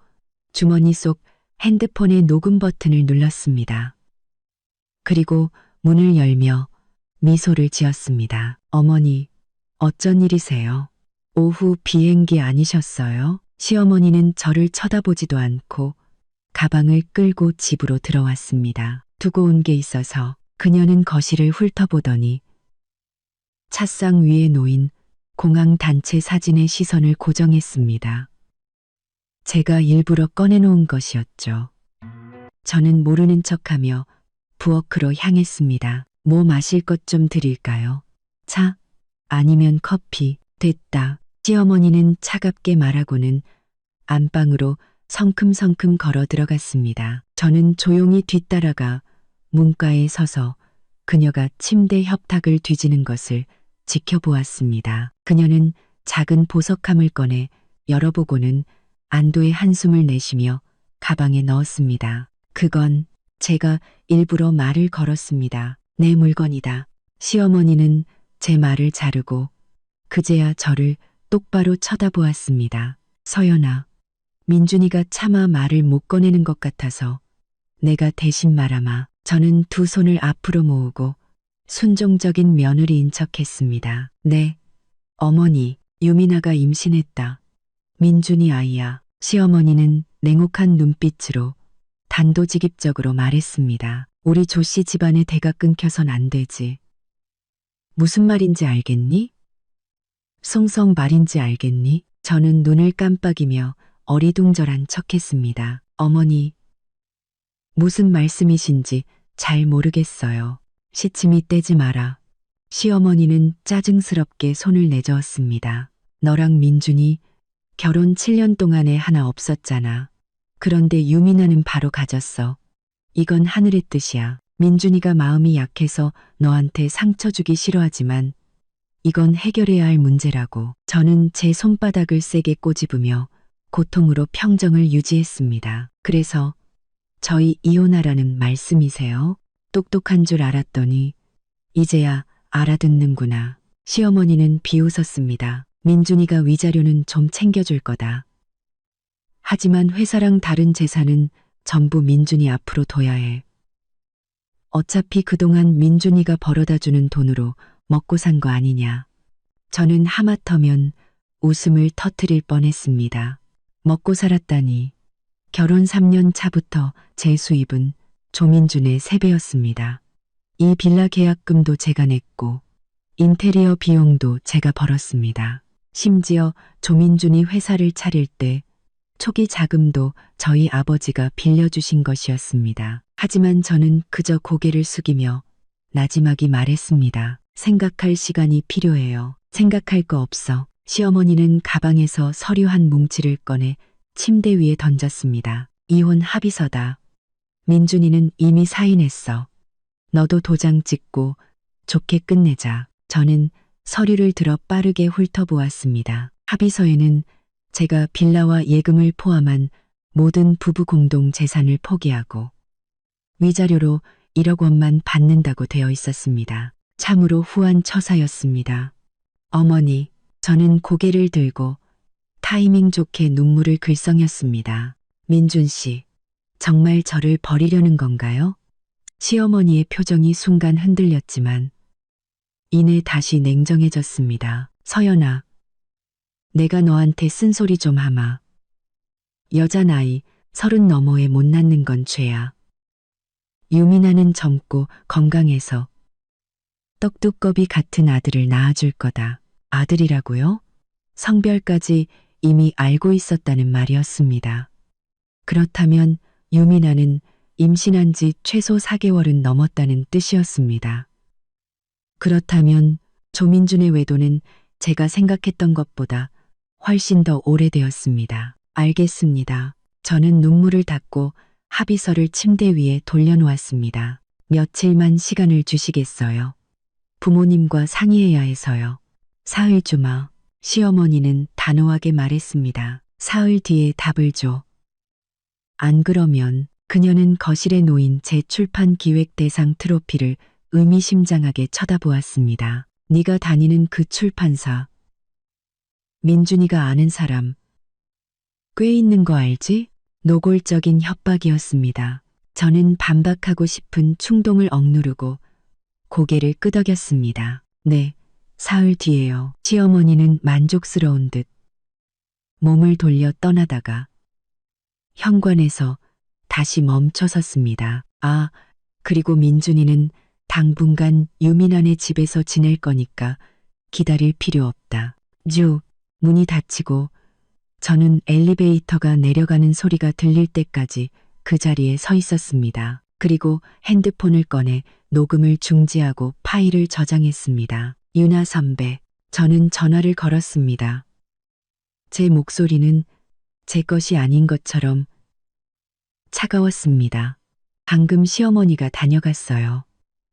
주머니 속 핸드폰의 녹음 버튼을 눌렀습니다. 그리고 문을 열며 미소를 지었습니다. 어머니, 어쩐 일이세요? 오후 비행기 아니셨어요? 시어머니는 저를 쳐다보지도 않고 가방을 끌고 집으로 들어왔습니다. 두고 온 게 있어서. 그녀는 거실을 훑어보더니 차상 위에 놓인 공항 단체 사진의 시선을 고정했습니다. 제가 일부러 꺼내놓은 것이었죠. 저는 모르는 척하며 부엌으로 향했습니다. 뭐 마실 것 좀 드릴까요? 차? 아니면 커피? 됐다. 시어머니는 차갑게 말하고는 안방으로 성큼성큼 걸어 들어갔습니다. 저는 조용히 뒤따라가 문가에 서서 그녀가 침대 협탁을 뒤지는 것을 지켜보았습니다. 그녀는 작은 보석함을 꺼내 열어보고는 안도의 한숨을 내쉬며 가방에 넣었습니다. 그건 제가 일부러 말을 걸었습니다. 내 물건이다. 시어머니는 제 말을 자르고 그제야 저를 똑바로 쳐다보았습니다. 서연아, 민준이가 차마 말을 못 꺼내는 것 같아서 내가 대신 말하마. 저는 두 손을 앞으로 모으고 순종적인 며느리인 척했습니다. 네, 어머니, 유민아가 임신했다. 민준이 아이야. 시어머니는 냉혹한 눈빛으로 단도직입적으로 말했습니다. 우리 조씨 집안의 대가 끊겨선 안 되지. 무슨 말인지 알겠니? 송송 말인지 알겠니? 저는 눈을 깜빡이며 어리둥절한 척했습니다. 어머니, 무슨 말씀이신지 잘 모르겠어요. 시침이 떼지 마라. 시어머니는 짜증스럽게 손을 내저었습니다. 너랑 민준이 결혼 7년 동안에 하나 없었잖아. 그런데 유미나는 바로 가졌어. 이건 하늘의 뜻이야. 민준이가 마음이 약해서 너한테 상처 주기 싫어하지만 이건 해결해야 할 문제라고. 저는 제 손바닥을 세게 꼬집으며 고통으로 평정을 유지했습니다. 그래서 저희 이혼하라는 말씀이세요? 똑똑한 줄 알았더니 이제야 알아듣는구나. 시어머니는 비웃었습니다. 민준이가 위자료는 좀 챙겨줄 거다. 하지만 회사랑 다른 재산은 전부 민준이 앞으로 둬야 해. 어차피 그동안 민준이가 벌어다 주는 돈으로 먹고 산 거 아니냐. 저는 하마터면 웃음을 터뜨릴 뻔했습니다. 먹고 살았다니. 결혼 3년 차부터 제 수입은 조민준의 3배였습니다. 이 빌라 계약금도 제가 냈고 인테리어 비용도 제가 벌었습니다. 심지어 조민준이 회사를 차릴 때 초기 자금도 저희 아버지가 빌려주신 것이었습니다. 하지만 저는 그저 고개를 숙이며 나지막이 말했습니다. 생각할 시간이 필요해요. 생각할 거 없어. 시어머니는 가방에서 서류 한 뭉치를 꺼내 침대 위에 던졌습니다. 이혼 합의서다. 민준이는 이미 사인했어. 너도 도장 찍고 좋게 끝내자. 저는 서류를 들어 빠르게 훑어보았습니다. 합의서에는 제가 빌라와 예금을 포함한 모든 부부 공동 재산을 포기하고 위자료로 1억 원만 받는다고 되어 있었습니다. 참으로 후한 처사였습니다. 어머니, 저는 고개를 들고 타이밍 좋게 눈물을 글썽였습니다. 민준 씨, 정말 저를 버리려는 건가요? 시어머니의 표정이 순간 흔들렸지만 이내 다시 냉정해졌습니다. 서연아, 내가 너한테 쓴소리 좀 하마. 여자 나이 30 너머에 못 낳는 건 죄야. 유미나는 젊고 건강해서 떡두꺼비 같은 아들을 낳아줄 거다. 아들이라고요? 성별까지 이미 알고 있었다는 말이었습니다. 그렇다면 유미나는 임신한 지 최소 4개월은 넘었다는 뜻이었습니다. 그렇다면 조민준의 외도는 제가 생각했던 것보다 훨씬 더 오래되었습니다. 알겠습니다. 저는 눈물을 닦고 합의서를 침대 위에 돌려놓았습니다. 며칠만 시간을 주시겠어요? 부모님과 상의해야 해서요. 사흘 주마. 시어머니는 단호하게 말했습니다. 사흘 뒤에 답을 줘. 안 그러면 그녀는 거실에 놓인 제 출판 기획 대상 트로피를 의미심장하게 쳐다보았습니다. 네가 다니는 그 출판사. 민준이가 아는 사람 꽤 있는 거 알지? 노골적인 협박이었습니다. 저는 반박하고 싶은 충동을 억누르고 고개를 끄덕였습니다. 네, 사흘 뒤에요. 시어머니는 만족스러운 듯 몸을 돌려 떠나다가 현관에서 다시 멈춰섰습니다. 아, 그리고 민준이는 당분간 유민안의 집에서 지낼 거니까 기다릴 필요 없다. 문이 닫히고 저는 엘리베이터가 내려가는 소리가 들릴 때까지 그 자리에 서 있었습니다. 그리고 핸드폰을 꺼내 녹음을 중지하고 파일을 저장했습니다. 유나 선배, 저는 전화를 걸었습니다. 제 목소리는 제 것이 아닌 것처럼 차가웠습니다. 방금 시어머니가 다녀갔어요.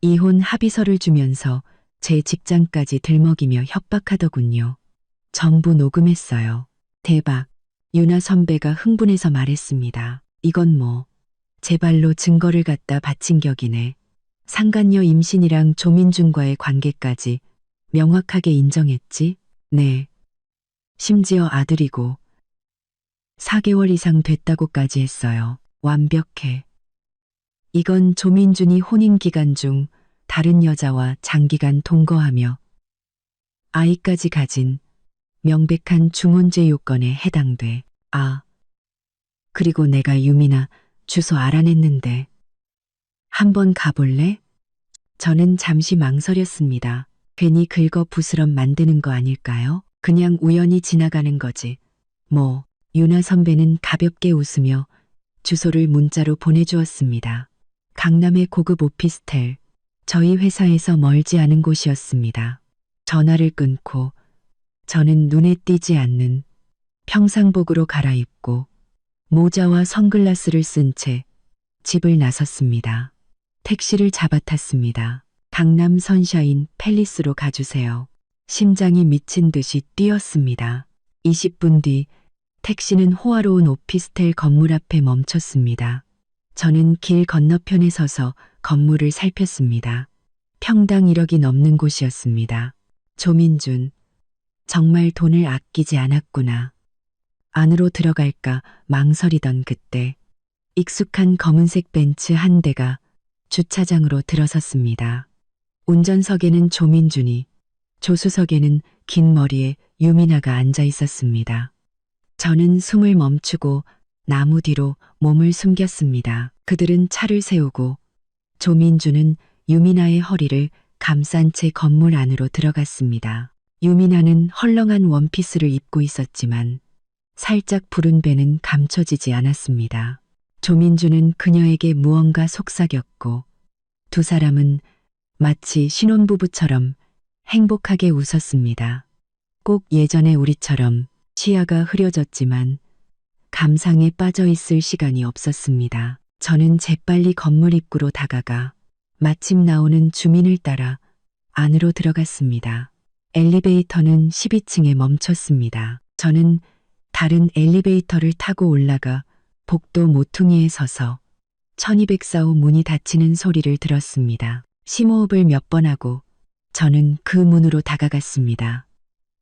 이혼 합의서를 주면서 제 직장까지 들먹이며 협박하더군요. 전부 녹음했어요. 대박. 유나 선배가 흥분해서 말했습니다. 이건 뭐, 제 발로 증거를 갖다 바친 격이네. 상간녀 임신이랑 조민준과의 관계까지 명확하게 인정했지? 네. 심지어 아들이고 4개월 이상 됐다고까지 했어요. 완벽해. 이건 조민준이 혼인 기간 중 다른 여자와 장기간 동거하며 아이까지 가진 명백한 중혼제 요건에 해당돼. 아, 그리고 내가 유미나 주소 알아냈는데 한번 가볼래? 저는 잠시 망설였습니다. 괜히 긁어 부스럼 만드는 거 아닐까요? 그냥 우연히 지나가는 거지. 뭐, 유나 선배는 가볍게 웃으며 주소를 문자로 보내주었습니다. 강남의 고급 오피스텔, 저희 회사에서 멀지 않은 곳이었습니다. 전화를 끊고 저는 눈에 띄지 않는 평상복으로 갈아입고 모자와 선글라스를 쓴 채 집을 나섰습니다. 택시를 잡아탔습니다. 강남 선샤인 팰리스로 가주세요. 심장이 미친 듯이 뛰었습니다. 20분 뒤 택시는 호화로운 오피스텔 건물 앞에 멈췄습니다. 저는 길 건너편에 서서 건물을 살폈습니다. 평당 1억이 넘는 곳이었습니다. 조민준, 정말 돈을 아끼지 않았구나. 안으로 들어갈까 망설이던 그때 익숙한 검은색 벤츠 한 대가 주차장으로 들어섰습니다. 운전석에는 조민준이, 조수석에는 긴 머리에 유미나가 앉아 있었습니다. 저는 숨을 멈추고 나무 뒤로 몸을 숨겼습니다. 그들은 차를 세우고 조민준은 유미나의 허리를 감싼 채 건물 안으로 들어갔습니다. 유미나는 헐렁한 원피스를 입고 있었지만 살짝 부른 배는 감춰지지 않았습니다. 조민준은 그녀에게 무언가 속삭였고 두 사람은 마치 신혼부부처럼 행복하게 웃었습니다. 꼭 예전의 우리처럼 시야가 흐려졌지만 감상에 빠져 있을 시간이 없었습니다. 저는 재빨리 건물 입구로 다가가 마침 나오는 주민을 따라 안으로 들어갔습니다. 엘리베이터는 12층에 멈췄습니다. 저는 다른 엘리베이터를 타고 올라가 복도 모퉁이에 서서 1204호 문이 닫히는 소리를 들었습니다. 심호흡을 몇 번 하고 저는 그 문으로 다가갔습니다.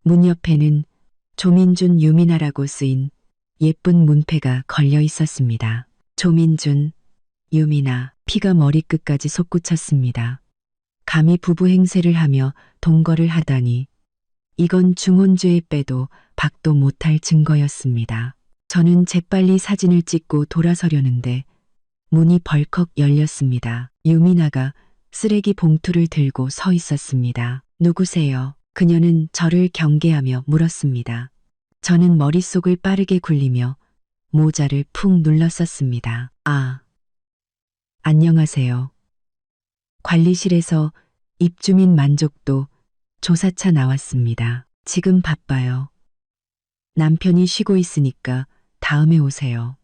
문 옆에는 조민준 유미나라고 쓰인 예쁜 문패가 걸려 있었습니다. 조민준, 유미나, 피가 머리끝까지 솟구쳤습니다. 감히 부부 행세를 하며 동거를 하다니 이건 중혼죄에 빼도 박도 못할 증거였습니다. 저는 재빨리 사진을 찍고 돌아서려는데 문이 벌컥 열렸습니다. 유미나가 쓰레기 봉투를 들고 서 있었습니다. 누구세요? 그녀는 저를 경계하며 물었습니다. 저는 머릿속을 빠르게 굴리며 모자를 푹 눌렀었습니다. 아, 안녕하세요. 관리실에서 입주민 만족도 조사차 나왔습니다. 지금 바빠요. 남편이 쉬고 있으니까 다음에 오세요.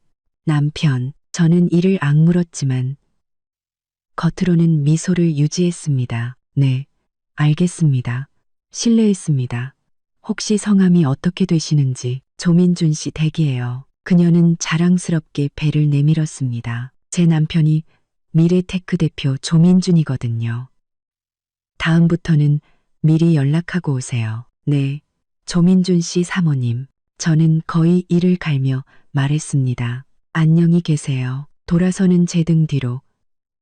남편, 저는 이를 악물었지만 겉으로는 미소를 유지했습니다. 네, 알겠습니다. 실례했습니다. 혹시 성함이 어떻게 되시는지. 조민준 씨 댁이에요. 그녀는 자랑스럽게 배를 내밀었습니다. 제 남편이 미래테크 대표 조민준이거든요. 다음부터는 미리 연락하고 오세요. 네, 조민준 씨 사모님. 저는 거의 이를 갈며 말했습니다. 안녕히 계세요. 돌아서는 제 등 뒤로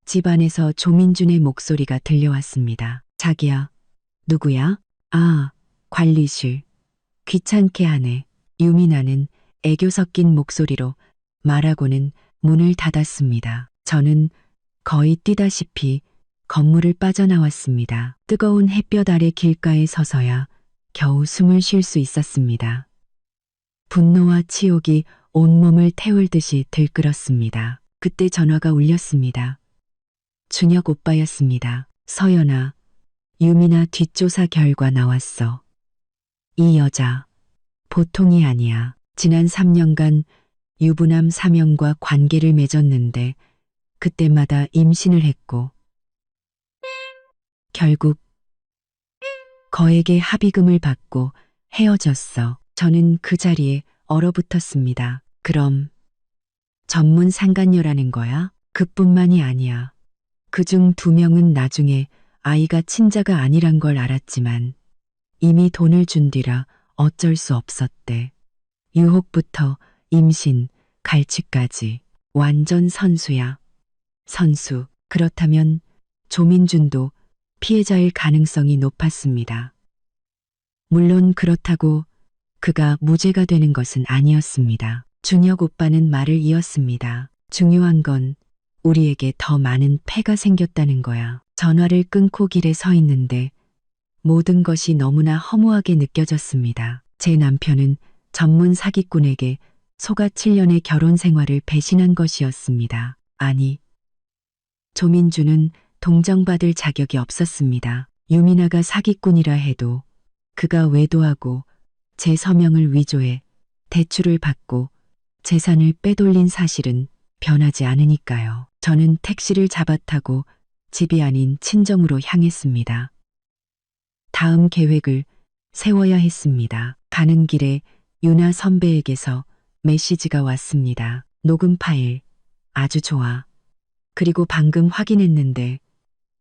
집 안에서 조민준의 목소리가 들려왔습니다. 자기야. 누구야? 아, 관리실. 귀찮게 하네. 유미나는 애교 섞인 목소리로 말하고는 문을 닫았습니다. 저는 거의 뛰다시피 건물을 빠져나왔습니다. 뜨거운 햇볕 아래 길가에 서서야 겨우 숨을 쉴 수 있었습니다. 분노와 치욕이 온몸을 태울 듯이 들끓었습니다. 그때 전화가 울렸습니다. 준혁 오빠였습니다. 서연아, 유미나 뒷조사 결과 나왔어. 이 여자 보통이 아니야. 지난 3년간 유부남 3명과 관계를 맺었는데 그때마다 임신을 했고 결국 거액의 합의금을 받고 헤어졌어. 저는 그 자리에 얼어붙었습니다. 그럼 전문 상간녀라는 거야? 그뿐만이 아니야. 그중 2명은 나중에 아이가 친자가 아니란 걸 알았지만 이미 돈을 준 뒤라 어쩔 수 없었대. 유혹부터 임신, 갈취까지 완전 선수야. 선수. 그렇다면 조민준도 피해자일 가능성이 높았습니다. 물론 그렇다고 그가 무죄가 되는 것은 아니었습니다. 준혁 오빠는 말을 이었습니다. 중요한 건 우리에게 더 많은 폐가 생겼다는 거야. 전화를 끊고 길에 서 있는데 모든 것이 너무나 허무하게 느껴졌습니다. 제 남편은 전문 사기꾼에게 소가 7년의 결혼 생활을 배신한 것이었습니다. 아니, 조민주는 동정받을 자격이 없었습니다. 유미나가 사기꾼이라 해도 그가 외도하고 제 서명을 위조해 대출을 받고 재산을 빼돌린 사실은 변하지 않으니까요. 저는 택시를 잡아타고 집이 아닌 친정으로 향했습니다. 다음 계획을 세워야 했습니다. 가는 길에 유나 선배에게서 메시지가 왔습니다. 녹음 파일, 아주 좋아. 그리고 방금 확인했는데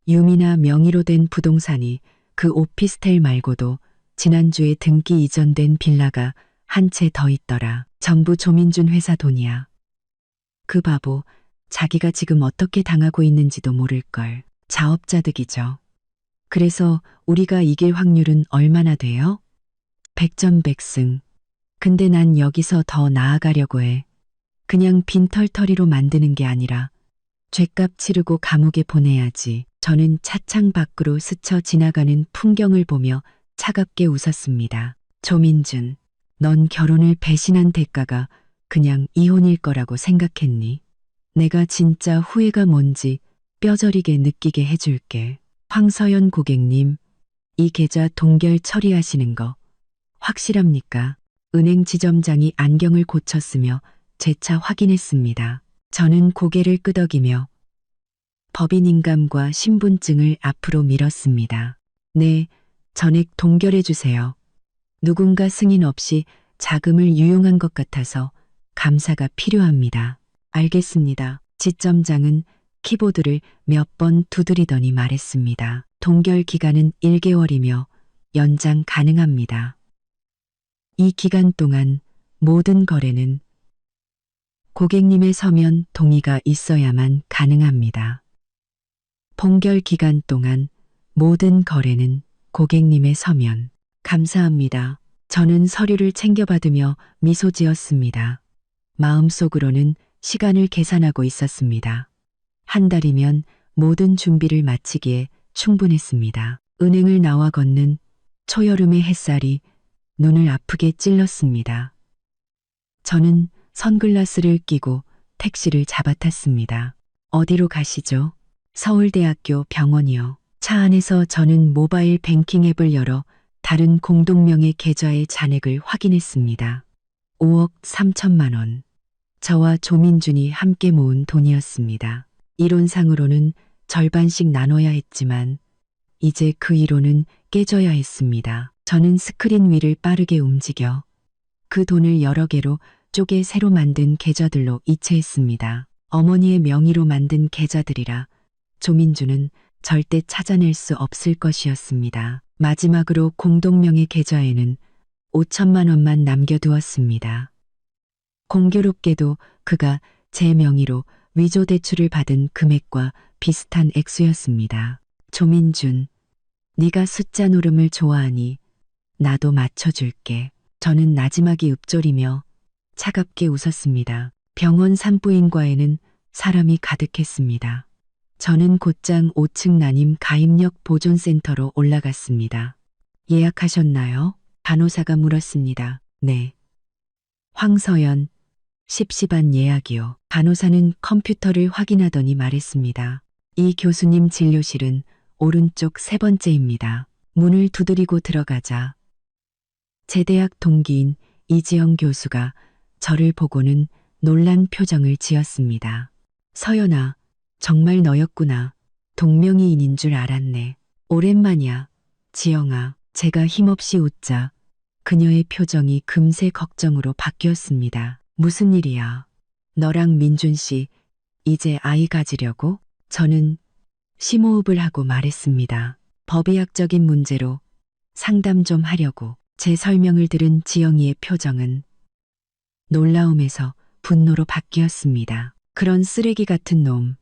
유미나 명의로 된 부동산이 그 오피스텔 말고도 지난주에 등기 이전된 빌라가 한 채 더 있더라. 전부 조민준 회사 돈이야. 그 바보, 자기가 지금 어떻게 당하고 있는지도 모를걸. 자업자득이죠. 그래서 우리가 이길 확률은 얼마나 돼요? 100점 100승. 근데 난 여기서 더 나아가려고 해. 그냥 빈털터리로 만드는 게 아니라 죗값 치르고 감옥에 보내야지. 저는 차창 밖으로 스쳐 지나가는 풍경을 보며 차갑게 웃었습니다. 조민준, 넌 결혼을 배신한 대가가 그냥 이혼일 거라고 생각했니? 내가 진짜 후회가 뭔지 뼈저리게 느끼게 해줄게. 황서연 고객님, 이 계좌 동결 처리하시는 거 확실합니까? 은행 지점장이 안경을 고쳤으며 재차 확인했습니다. 저는 고개를 끄덕이며 법인인감과 신분증을 앞으로 밀었습니다. 네, 전액 동결해 주세요. 누군가 승인 없이 자금을 유용한 것 같아서 감사가 필요합니다. 알겠습니다. 지점장은 키보드를 몇 번 두드리더니 말했습니다. 동결 기간은 1개월이며 연장 가능합니다. 이 기간 동안 모든 거래는 고객님의 서면 동의가 있어야만 가능합니다. 동결 기간 동안 모든 거래는 고객님의 서면. 감사합니다. 저는 서류를 챙겨받으며 미소 지었습니다. 마음속으로는 시간을 계산하고 있었습니다. 한 달이면 모든 준비를 마치기에 충분했습니다. 은행을 나와 걷는 초여름의 햇살이 눈을 아프게 찔렀습니다. 저는 선글라스를 끼고 택시를 잡아탔습니다. 어디로 가시죠? 서울대학교 병원이요. 차 안에서 저는 모바일 뱅킹 앱을 열어 다른 공동명의 계좌의 잔액을 확인했습니다. 5억 3천만 원. 저와 조민준이 함께 모은 돈이었습니다. 이론상으로는 절반씩 나눠야 했지만 이제 그 이론은 깨져야 했습니다. 저는 스크린 위를 빠르게 움직여 그 돈을 여러 개로 쪼개 새로 만든 계좌들로 이체했습니다. 어머니의 명의로 만든 계좌들이라 조민주는 절대 찾아낼 수 없을 것이었습니다. 마지막으로 공동명의 계좌에는 5천만 원만 남겨두었습니다. 공교롭게도 그가 제 명의로 위조 대출을 받은 금액과 비슷한 액수였습니다. 조민준, 네가 숫자 노름을 좋아하니 나도 맞춰줄게. 저는 나지막이 읊조리며 차갑게 웃었습니다. 병원 산부인과에는 사람이 가득했습니다. 저는 곧장 5층 난임 가입력 보존센터로 올라갔습니다. 예약하셨나요? 간호사가 물었습니다. 네. 황서연, 10시 반 예약이요. 간호사는 컴퓨터를 확인하더니 말했습니다. 이 교수님 진료실은 오른쪽 3번째입니다. 문을 두드리고 들어가자 제 대학 동기인 이지영 교수가 저를 보고는 놀란 표정을 지었습니다. 서연아, 정말 너였구나. 동명이인인 줄 알았네. 오랜만이야. 지영아. 제가 힘없이 웃자 그녀의 표정이 금세 걱정으로 바뀌었습니다. 무슨 일이야? 너랑 민준 씨 이제 아이 가지려고? 저는 심호흡을 하고 말했습니다. 법의학적인 문제로 상담 좀 하려고. 제 설명을 들은 지영이의 표정은 놀라움에서 분노로 바뀌었습니다. 그런 쓰레기 같은 놈.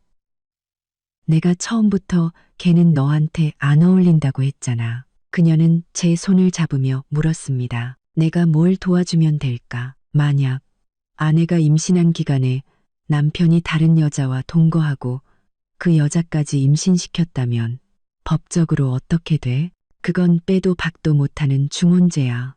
내가 처음부터 걔는 너한테 안 어울린다고 했잖아. 그녀는 제 손을 잡으며 물었습니다. 내가 뭘 도와주면 될까? 만약 아내가 임신한 기간에 남편이 다른 여자와 동거하고 그 여자까지 임신시켰다면 법적으로 어떻게 돼? 그건 빼도 박도 못하는 중혼죄야.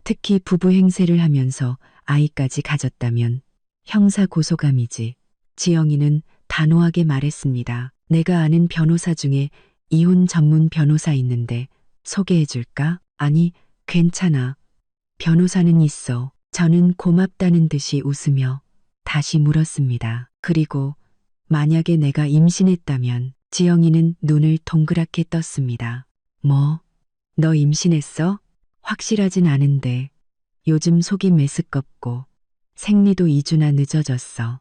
특히 부부 행세를 하면서 아이까지 가졌다면 형사 고소감이지. 지영이는 단호하게 말했습니다. 내가 아는 변호사 중에 이혼 전문 변호사 있는데 소개해줄까? 아니, 괜찮아. 변호사는 있어. 저는 고맙다는 듯이 웃으며 다시 물었습니다. 그리고 만약에 내가 임신했다면 지영이는 눈을 동그랗게 떴습니다. 뭐? 너 임신했어? 확실하진 않은데 요즘 속이 메스껍고 생리도 2주나 늦어졌어.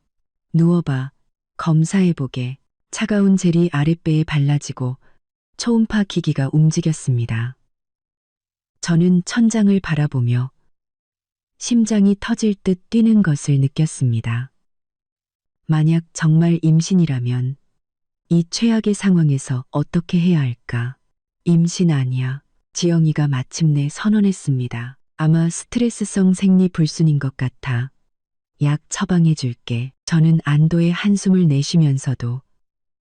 누워봐. 검사해보게. 차가운 젤이 아랫배에 발라지고 초음파 기기가 움직였습니다. 저는 천장을 바라보며 심장이 터질 듯 뛰는 것을 느꼈습니다. 만약 정말 임신이라면 이 최악의 상황에서 어떻게 해야 할까? 임신 아니야. 지영이가 마침내 선언했습니다. 아마 스트레스성 생리 불순인 것 같아. 약 처방해 줄게. 저는 안도의 한숨을 내쉬면서도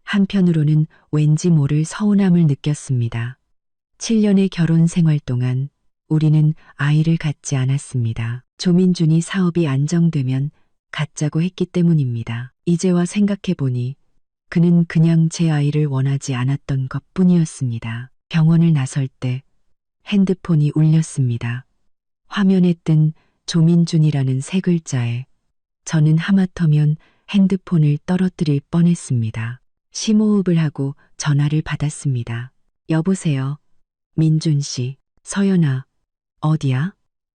한편으로는 왠지 모를 서운함을 느꼈습니다. 7년의 결혼 생활 동안 우리는 아이를 갖지 않았습니다. 조민준이 사업이 안정되면 갖자고 했기 때문입니다. 이제와 생각해보니 그는 그냥 제 아이를 원하지 않았던 것뿐이었습니다. 병원을 나설 때 핸드폰이 울렸습니다. 화면에 뜬 조민준이라는 세 글자에 저는 하마터면 핸드폰을 떨어뜨릴 뻔했습니다. 심호흡을 하고 전화를 받았습니다. 여보세요. 민준 씨. 서연아. 어디야?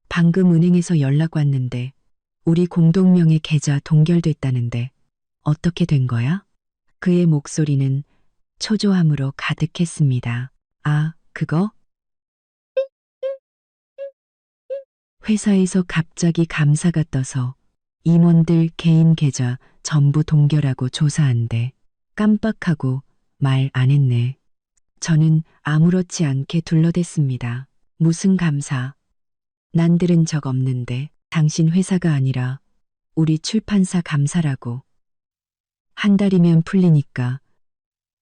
방금 은행에서 연락 왔는데 우리 공동명의 계좌 동결됐다는데 어떻게 된 거야? 그의 목소리는 초조함으로 가득했습니다. 아, 그거? 회사에서 갑자기 감사가 떠서 임원들 개인 계좌 전부 동결하고 조사한대. 깜빡하고 말 안 했네. 저는 아무렇지 않게 둘러댔습니다. 무슨 감사? 난 들은 적 없는데. 당신 회사가 아니라 우리 출판사 감사라고. 한 달이면 풀리니까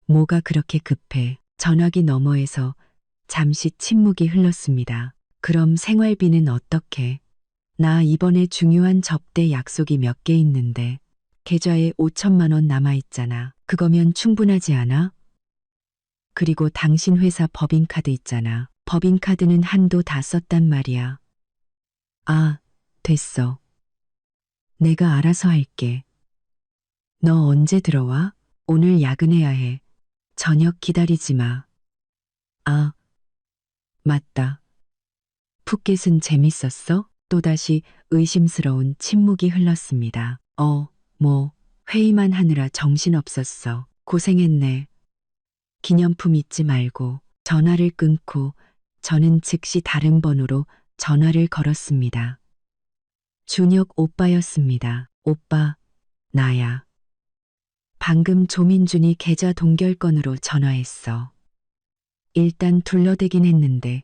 뭐가 그렇게 급해. 전화기 너머에서 잠시 침묵이 흘렀습니다. 그럼 생활비는 어떻게? 나 이번에 중요한 접대 약속이 몇 개 있는데 계좌에 5천만 원 남아있잖아. 그거면 충분하지 않아? 그리고 당신 회사 법인카드 있잖아. 법인카드는 한도 다 썼단 말이야. 아, 됐어. 내가 알아서 할게. 너 언제 들어와? 오늘 야근해야 해. 저녁 기다리지 마. 아, 맞다. 푸켓은 재밌었어? 또다시 의심스러운 침묵이 흘렀습니다. 회의만 하느라 정신없었어. 고생했네. 기념품 잊지 말고. 전화를 끊고 저는 즉시 다른 번호로 전화를 걸었습니다. 준혁 오빠였습니다. 오빠, 나야. 방금 조민준이 계좌 동결 건으로 전화했어. 일단 둘러대긴 했는데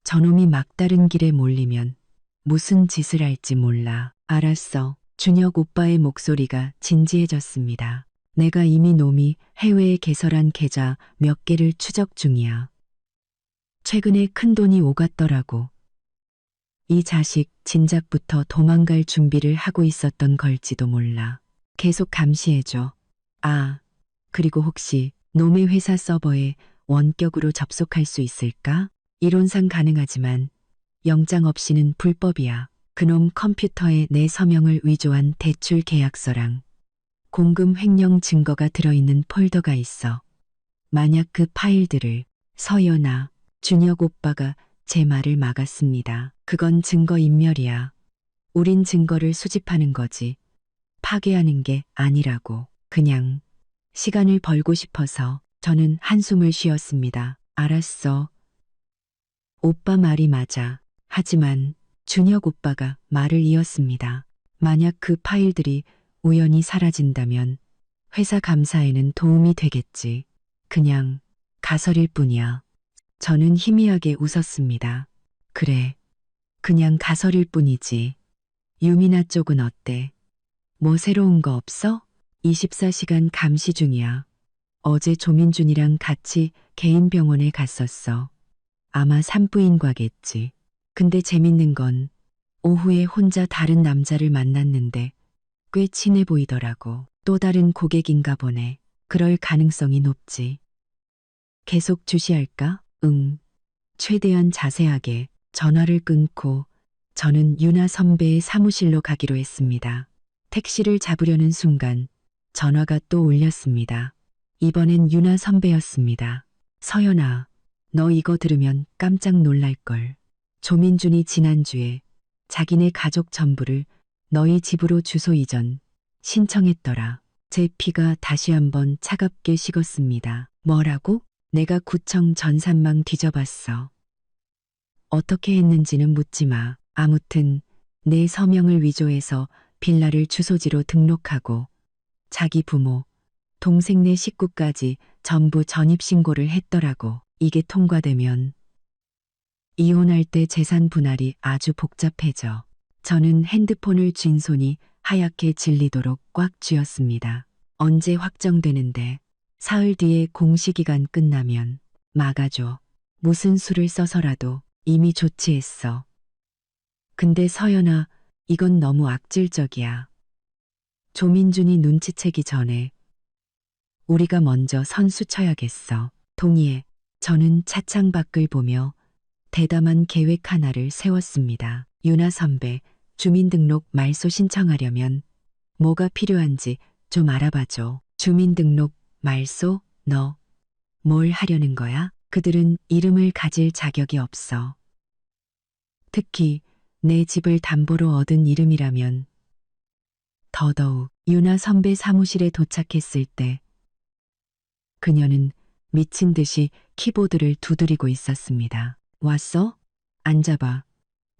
저놈이 막다른 길에 몰리면 무슨 짓을 할지 몰라. 알았어. 준혁 오빠의 목소리가 진지해졌습니다. 내가 이미 놈이 해외에 개설한 계좌 몇 개를 추적 중이야. 최근에 큰돈이 오갔더라고. 이 자식 진작부터 도망갈 준비를 하고 있었던 걸지도 몰라. 계속 감시해줘. 아, 그리고 혹시 놈의 회사 서버에 원격으로 접속할 수 있을까? 이론상 가능하지만 영장 없이는 불법이야. 그놈 컴퓨터에 내 서명을 위조한 대출 계약서랑 공금 횡령 증거가 들어있는 폴더가 있어. 만약 그 파일들을 서연아, 준혁 오빠가 제 말을 막았습니다. 그건 증거인멸이야. 우린 증거를 수집하는 거지. 파괴하는 게 아니라고. 그냥 시간을 벌고 싶어서. 저는 한숨을 쉬었습니다. 알았어. 오빠 말이 맞아. 하지만 준혁 오빠가 말을 이었습니다. 만약 그 파일들이 우연히 사라진다면 회사 감사에는 도움이 되겠지. 그냥 가설일 뿐이야. 저는 희미하게 웃었습니다. 그래, 그냥 가설일 뿐이지. 유미나 쪽은 어때? 뭐 새로운 거 없어? 24시간 감시 중이야. 어제 조민준이랑 같이 개인 병원에 갔었어. 아마 산부인과겠지. 근데 재밌는 건 오후에 혼자 다른 남자를 만났는데 꽤 친해 보이더라고. 또 다른 고객인가 보네. 그럴 가능성이 높지. 계속 주시할까? 응. 최대한 자세하게 전화를 끊고 저는 유나 선배의 사무실로 가기로 했습니다. 택시를 잡으려는 순간 전화가 또 울렸습니다. 이번엔 유나 선배였습니다. 서연아, 너 이거 들으면 깜짝 놀랄걸. 조민준이 지난주에 자기네 가족 전부를 너희 집으로 주소 이전 신청했더라. 제 피가 다시 한번 차갑게 식었습니다. 뭐라고? 내가 구청 전산망 뒤져봤어. 어떻게 했는지는 묻지 마. 아무튼 내 서명을 위조해서 빌라를 주소지로 등록하고 자기 부모, 동생네 식구까지 전부 전입신고를 했더라고. 이게 통과되면 이혼할 때 재산 분할이 아주 복잡해져. 저는 핸드폰을 쥔 손이 하얗게 질리도록 꽉 쥐었습니다. 언제 확정되는데? 사흘 뒤에 공시기간 끝나면 막아줘. 무슨 수를 써서라도 이미 조치했어. 근데 서연아, 이건 너무 악질적이야. 조민준이 눈치채기 전에 우리가 먼저 선수 쳐야겠어. 동의해. 저는 차창 밖을 보며 대담한 계획 하나를 세웠습니다. 유나 선배, 주민등록 말소 신청하려면 뭐가 필요한지 좀 알아봐줘. 주민등록 말소? 너 뭘 하려는 거야? 그들은 이름을 가질 자격이 없어. 특히 내 집을 담보로 얻은 이름이라면 더더욱. 유나 선배 사무실에 도착했을 때 그녀는 미친 듯이 키보드를 두드리고 있었습니다. 왔어? 앉아봐.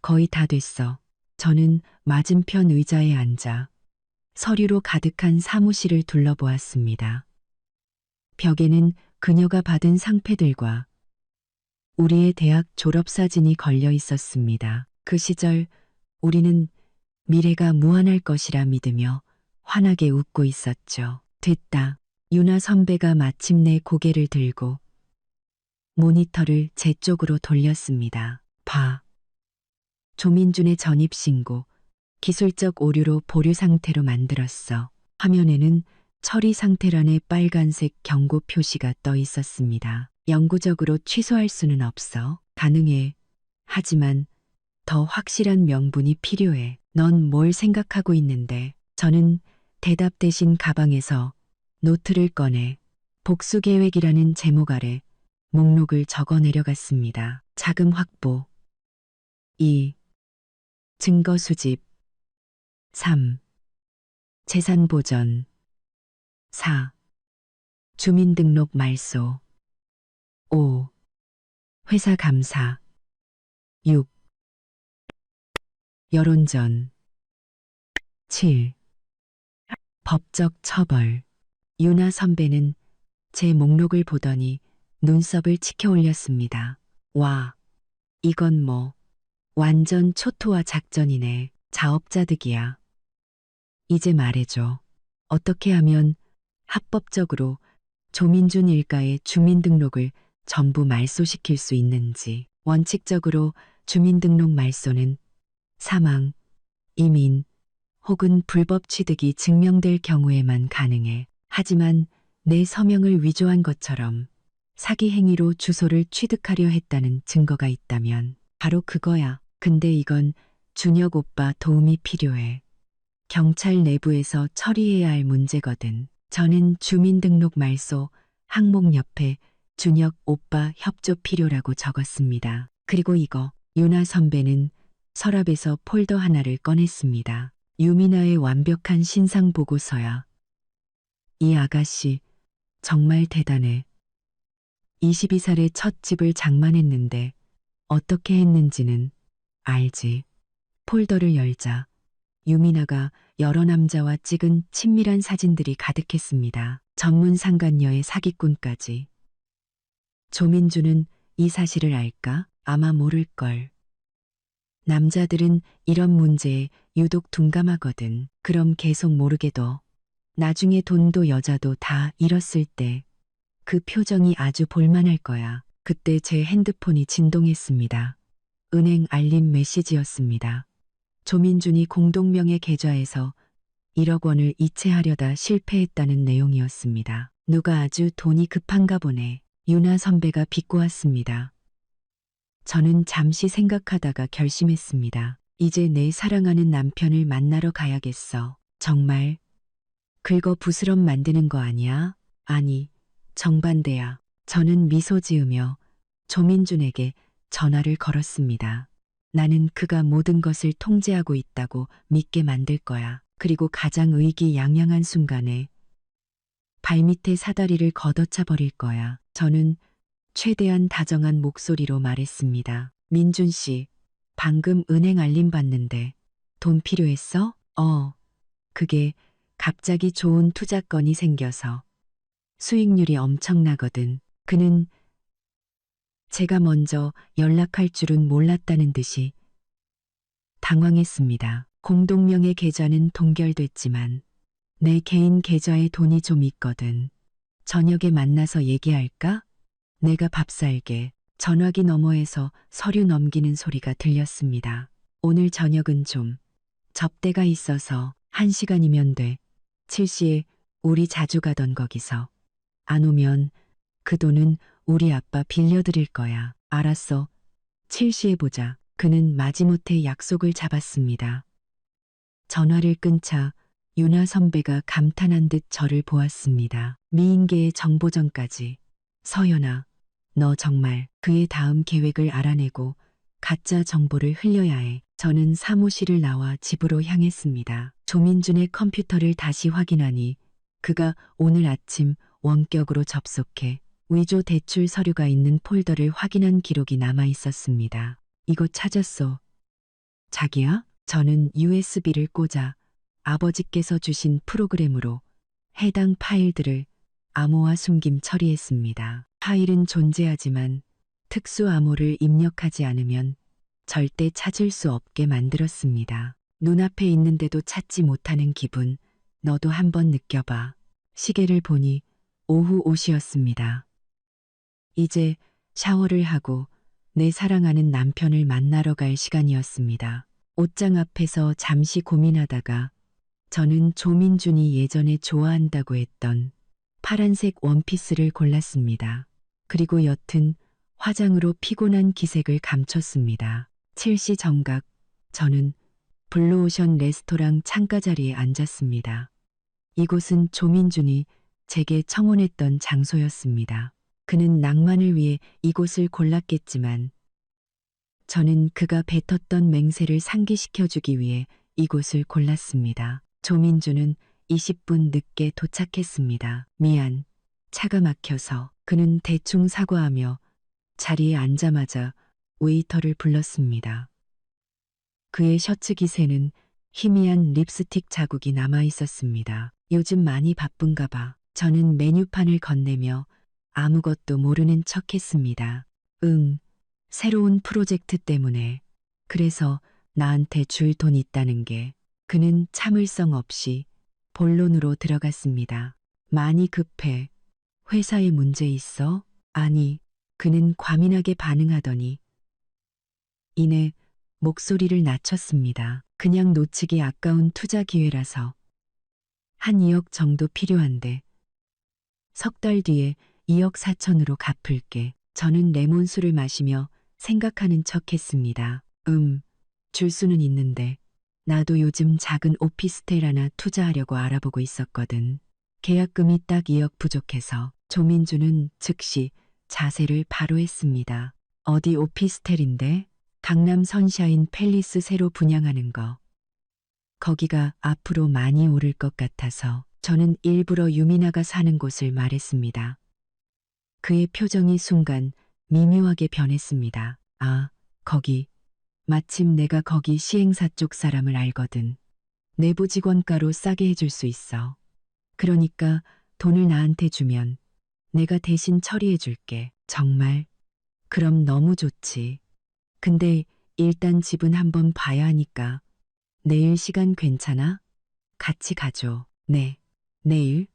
거의 다 됐어. 저는 맞은편 의자에 앉아 서류로 가득한 사무실을 둘러보았습니다. 벽에는 그녀가 받은 상패들과 우리의 대학 졸업사진이 걸려 있었습니다. 그 시절 우리는 미래가 무한할 것이라 믿으며 환하게 웃고 있었죠. 됐다. 유나 선배가 마침내 고개를 들고 모니터를 제 쪽으로 돌렸습니다. 봐. 조민준의 전입신고, 기술적 오류로 보류 상태로 만들었어. 화면에는 처리 상태란에 빨간색 경고 표시가 떠 있었습니다. 영구적으로 취소할 수는 없어. 가능해. 하지만 더 확실한 명분이 필요해. 넌 뭘 생각하고 있는데? 저는 대답 대신 가방에서 노트를 꺼내 복수 계획이라는 제목 아래 목록을 적어 내려갔습니다. 자금 확보 2. 증거 수집 3. 재산 보전 4. 주민등록 말소 5. 회사 감사 6. 여론전 7. 법적 처벌. 유나 선배는 제 목록을 보더니 눈썹을 치켜 올렸습니다. 와, 이건 뭐 완전 초토화 작전이네. 자업자득이야. 이제 말해줘. 어떻게 하면 합법적으로 조민준 일가의 주민등록을 전부 말소시킬 수 있는지. 원칙적으로 주민등록 말소는 사망, 이민 혹은 불법 취득이 증명될 경우에만 가능해. 하지만 내 서명을 위조한 것처럼 사기 행위로 주소를 취득하려 했다는 증거가 있다면 바로 그거야. 근데 이건 준혁 오빠 도움이 필요해. 경찰 내부에서 처리해야 할 문제거든. 저는 주민등록 말소 항목 옆에 준혁 오빠 협조 필요라고 적었습니다. 그리고 이거. 유나 선배는 서랍에서 폴더 하나를 꺼냈습니다. 유미나의 완벽한 신상 보고서야. 이 아가씨 정말 대단해. 22살에 첫 집을 장만했는데 어떻게 했는지는 알지. 폴더를 열자 유미나가 여러 남자와 찍은 친밀한 사진들이 가득했습니다. 전문 상간녀의 사기꾼까지. 조민주는 이 사실을 알까? 아마 모를걸. 남자들은 이런 문제에 유독 둔감하거든. 그럼 계속 모르게 둬. 나중에 돈도 여자도 다 잃었을 때 그 표정이 아주 볼만할 거야. 그때 제 핸드폰이 진동했습니다. 은행 알림 메시지였습니다. 조민준이 공동명의 계좌에서 1억 원을 이체하려다 실패했다는 내용이었습니다. 누가 아주 돈이 급한가 보네. 유나 선배가 비꼬았습니다. 저는 잠시 생각하다가 결심했습니다. 이제 내 사랑하는 남편을 만나러 가야겠어. 정말 긁어 부스럼 만드는 거 아니야? 아니, 정반대야. 저는 미소 지으며 조민준에게 전화를 걸었습니다. 나는 그가 모든 것을 통제하고 있다고 믿게 만들 거야. 그리고 가장 의기양양한 순간에 발밑에 사다리를 걷어차 버릴 거야. 저는 최대한 다정한 목소리로 말했습니다. 민준 씨, 방금 은행 알림 받는데 돈 필요했어? 그게 갑자기 좋은 투자건이 생겨서 수익률이 엄청나거든. 그는 제가 먼저 연락할 줄은 몰랐다는 듯이 당황했습니다. 공동명의 계좌는 동결됐지만 내 개인 계좌에 돈이 좀 있거든. 저녁에 만나서 얘기할까? 내가 밥 살게. 전화기 너머에서 서류 넘기는 소리가 들렸습니다. 오늘 저녁은 좀 접대가 있어서 1시간이면 돼. 7시에 우리 자주 가던 거기서. 안 오면 그 돈은 우리 아빠 빌려드릴 거야. 알았어. 7시에 보자. 그는 마지못해 약속을 잡았습니다. 전화를 끊자 유나 선배가 감탄한 듯 저를 보았습니다. 미인계의 정보전까지. 서연아, 너 정말 그의 다음 계획을 알아내고 가짜 정보를 흘려야 해. 저는 사무실을 나와 집으로 향했습니다. 조민준의 컴퓨터를 다시 확인하니 그가 오늘 아침 원격으로 접속해 위조 대출 서류가 있는 폴더를 확인한 기록이 남아 있었습니다. 이거 찾았어. 자기야? 저는 USB를 꽂아 아버지께서 주신 프로그램으로 해당 파일들을 암호화 숨김 처리했습니다. 파일은 존재하지만 특수 암호를 입력하지 않으면 절대 찾을 수 없게 만들었습니다. 눈앞에 있는데도 찾지 못하는 기분, 너도 한번 느껴봐. 시계를 보니 오후 5시였습니다. 이제 샤워를 하고 내 사랑하는 남편을 만나러 갈 시간이었습니다. 옷장 앞에서 잠시 고민하다가 저는 조민준이 예전에 좋아한다고 했던 파란색 원피스를 골랐습니다. 그리고 옅은 화장으로 피곤한 기색을 감췄습니다. 7시 정각, 저는 블루오션 레스토랑 창가 자리에 앉았습니다. 이곳은 조민준이 제게 청혼했던 장소였습니다. 그는 낭만을 위해 이곳을 골랐겠지만 저는 그가 뱉었던 맹세를 상기시켜주기 위해 이곳을 골랐습니다. 조민준은 20분 늦게 도착했습니다. 미안, 차가 막혀서. 그는 대충 사과하며 자리에 앉자마자 웨이터를 불렀습니다. 그의 셔츠 기세는 희미한 립스틱 자국이 남아 있었습니다. 요즘 많이 바쁜가 봐. 저는 메뉴판을 건네며 아무것도 모르는 척 했습니다. 새로운 프로젝트 때문에. 그래서 나한테 줄 돈 있다는 게. 그는 참을성 없이 본론으로 들어갔습니다. 많이 급해. 회사에 문제 있어? 아니, 그는 과민하게 반응하더니 이내 목소리를 낮췄습니다. 그냥 놓치기 아까운 투자 기회라서. 한 2억 정도 필요한데 3달 뒤에 2억 4천으로 갚을게. 저는 레몬수를 마시며 생각하는 척 했습니다. 줄 수는 있는데 나도 요즘 작은 오피스텔 하나 투자하려고 알아보고 있었거든. 계약금이 딱 2억 부족해서. 조민준은 즉시 자세를 바로 했습니다. 어디 오피스텔인데? 강남 선샤인 팰리스 새로 분양하는 거. 거기가 앞으로 많이 오를 것 같아서. 저는 일부러 유미나가 사는 곳을 말했습니다. 그의 표정이 순간 미묘하게 변했습니다. 아, 거기. 마침 내가 거기 시행사 쪽 사람을 알거든. 내부 직원가로 싸게 해줄 수 있어. 그러니까 돈을 나한테 주면 내가 대신 처리해 줄게. 정말? 그럼 너무 좋지. 근데 일단 집은 한번 봐야 하니까. 내일 시간 괜찮아? 같이 가죠. 네. 내일?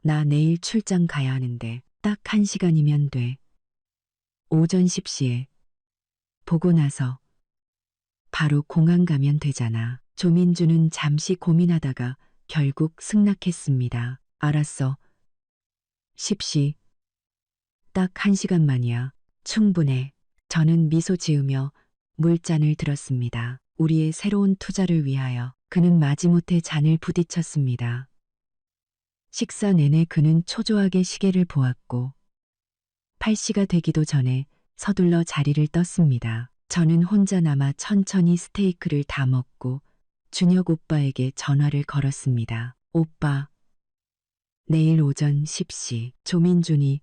나 내일 출장 가야 하는데 딱 1시간이면 돼. 오전 10시에. 보고 나서 바로 공항 가면 되잖아. 조민주는 잠시 고민하다가 결국 승낙했습니다. 알았어. 십시. 딱 1시간만이야. 충분해. 저는 미소 지으며 물잔을 들었습니다. 우리의 새로운 투자를 위하여. 그는 마지못해 잔을 부딪혔습니다. 식사 내내 그는 초조하게 시계를 보았고 8시가 되기도 전에 서둘러 자리를 떴습니다. 저는 혼자 남아 천천히 스테이크를 다 먹고 준혁 오빠에게 전화를 걸었습니다. 오빠, 내일 오전 10시 조민준이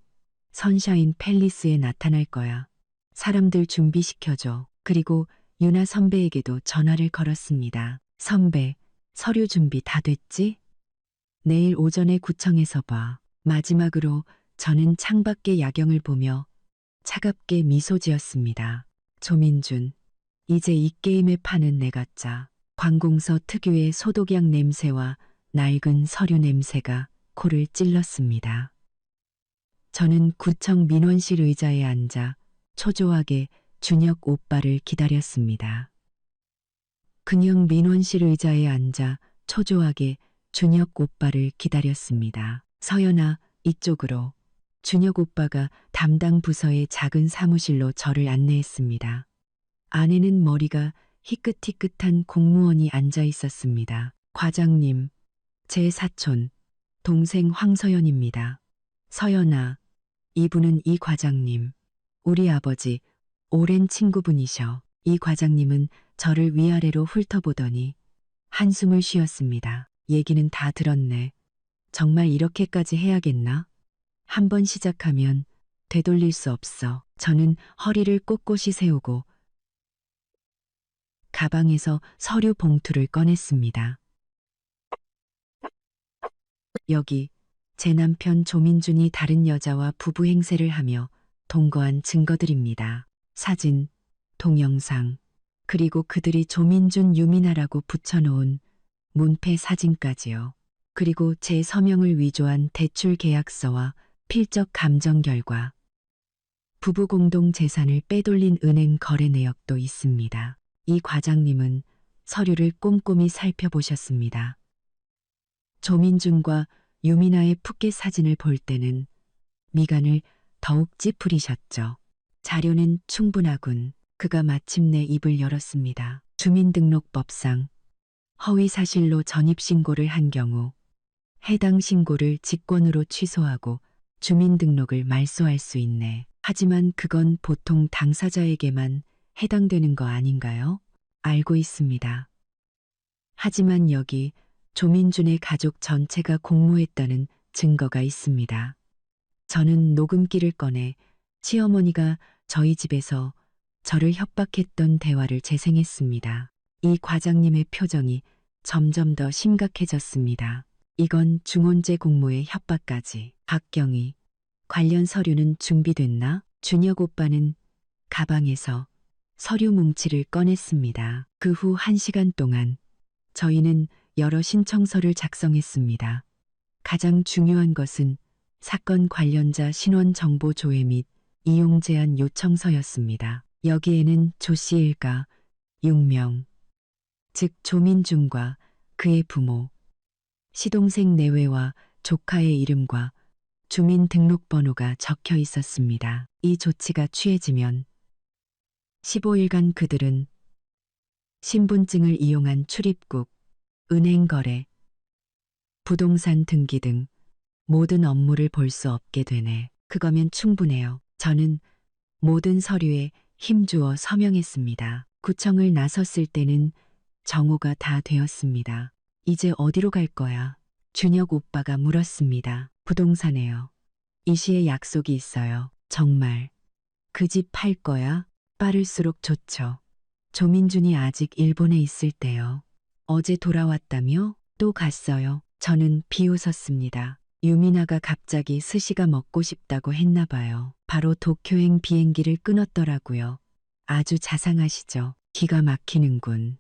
선샤인 팰리스에 나타날 거야. 사람들 준비시켜줘. 그리고 유나 선배에게도 전화를 걸었습니다. 선배, 서류 준비 다 됐지? 내일 오전에 구청에서 봐. 마지막으로 저는 창밖의 야경을 보며 차갑게 미소 지었습니다. 조민준, 이제 이 게임의 판은 내가 짜. 관공서 특유의 소독약 냄새와 낡은 서류 냄새가 코를 찔렀습니다. 저는 구청 민원실 의자에 앉아 초조하게 준혁 오빠를 기다렸습니다. 그냥 민원실 의자에 앉아 초조하게 준혁 오빠를 기다렸습니다. 서연아, 이쪽으로. 준혁 오빠가 담당 부서의 작은 사무실로 저를 안내했습니다. 안에는 머리가 희끗희끗한 공무원이 앉아 있었습니다. 과장님, 제 사촌, 동생 황서연입니다. 서연아, 이분은 이 과장님, 우리 아버지, 오랜 친구분이셔. 이 과장님은 저를 위아래로 훑어보더니 한숨을 쉬었습니다. 얘기는 다 들었네. 정말 이렇게까지 해야겠나? 한번 시작하면 되돌릴 수 없어. 저는 허리를 꼿꼿이 세우고 가방에서 서류 봉투를 꺼냈습니다. 여기 제 남편 조민준이 다른 여자와 부부 행세를 하며 동거한 증거들입니다. 사진, 동영상, 그리고 그들이 조민준 유민아라고 붙여놓은 문패 사진까지요. 그리고 제 서명을 위조한 대출 계약서와 필적 감정 결과, 부부 공동 재산을 빼돌린 은행 거래 내역도 있습니다. 이 과장님은 서류를 꼼꼼히 살펴보셨습니다. 조민준과 유민아의 푸켓 사진을 볼 때는 미간을 더욱 찌푸리셨죠. 자료는 충분하군. 그가 마침내 입을 열었습니다. 주민등록법상 허위사실로 전입신고를 한 경우 해당 신고를 직권으로 취소하고 주민등록을 말소할 수 있네. 하지만 그건 보통 당사자에게만 해당되는 거 아닌가요? 알고 있습니다. 하지만 여기 조민준의 가족 전체가 공모했다는 증거가 있습니다. 저는 녹음기를 꺼내 시어머니가 저희 집에서 저를 협박했던 대화를 재생했습니다. 이 과장님의 표정이 점점 더 심각해졌습니다. 이건 중혼제 공모의 협박까지. 박경희, 관련 서류는 준비됐나? 준혁 오빠는 가방에서 서류 뭉치를 꺼냈습니다. 그 후 1시간 동안 저희는 여러 신청서를 작성했습니다. 가장 중요한 것은 사건 관련자 신원 정보 조회 및 이용 제한 요청서였습니다. 여기에는 조 씨 일가 6명, 즉 조민준과 그의 부모, 시동생 내외와 조카의 이름과 주민등록번호가 적혀 있었습니다. 이 조치가 취해지면 15일간 그들은 신분증을 이용한 출입국, 은행 거래, 부동산 등기 등 모든 업무를 볼 수 없게 되네. 그거면 충분해요. 저는 모든 서류에 힘주어 서명했습니다. 구청을 나섰을 때는 정오가 다 되었습니다. 이제 어디로 갈 거야? 준혁 오빠가 물었습니다. 부동산에요. 이 시에 약속이 있어요. 정말. 그 집 팔 거야? 빠를수록 좋죠. 조민준이 아직 일본에 있을 때요. 어제 돌아왔다며? 또 갔어요. 저는 비웃었습니다. 유민아가 갑자기 스시가 먹고 싶다고 했나 봐요. 바로 도쿄행 비행기를 끊었더라고요. 아주 자상하시죠? 기가 막히는군.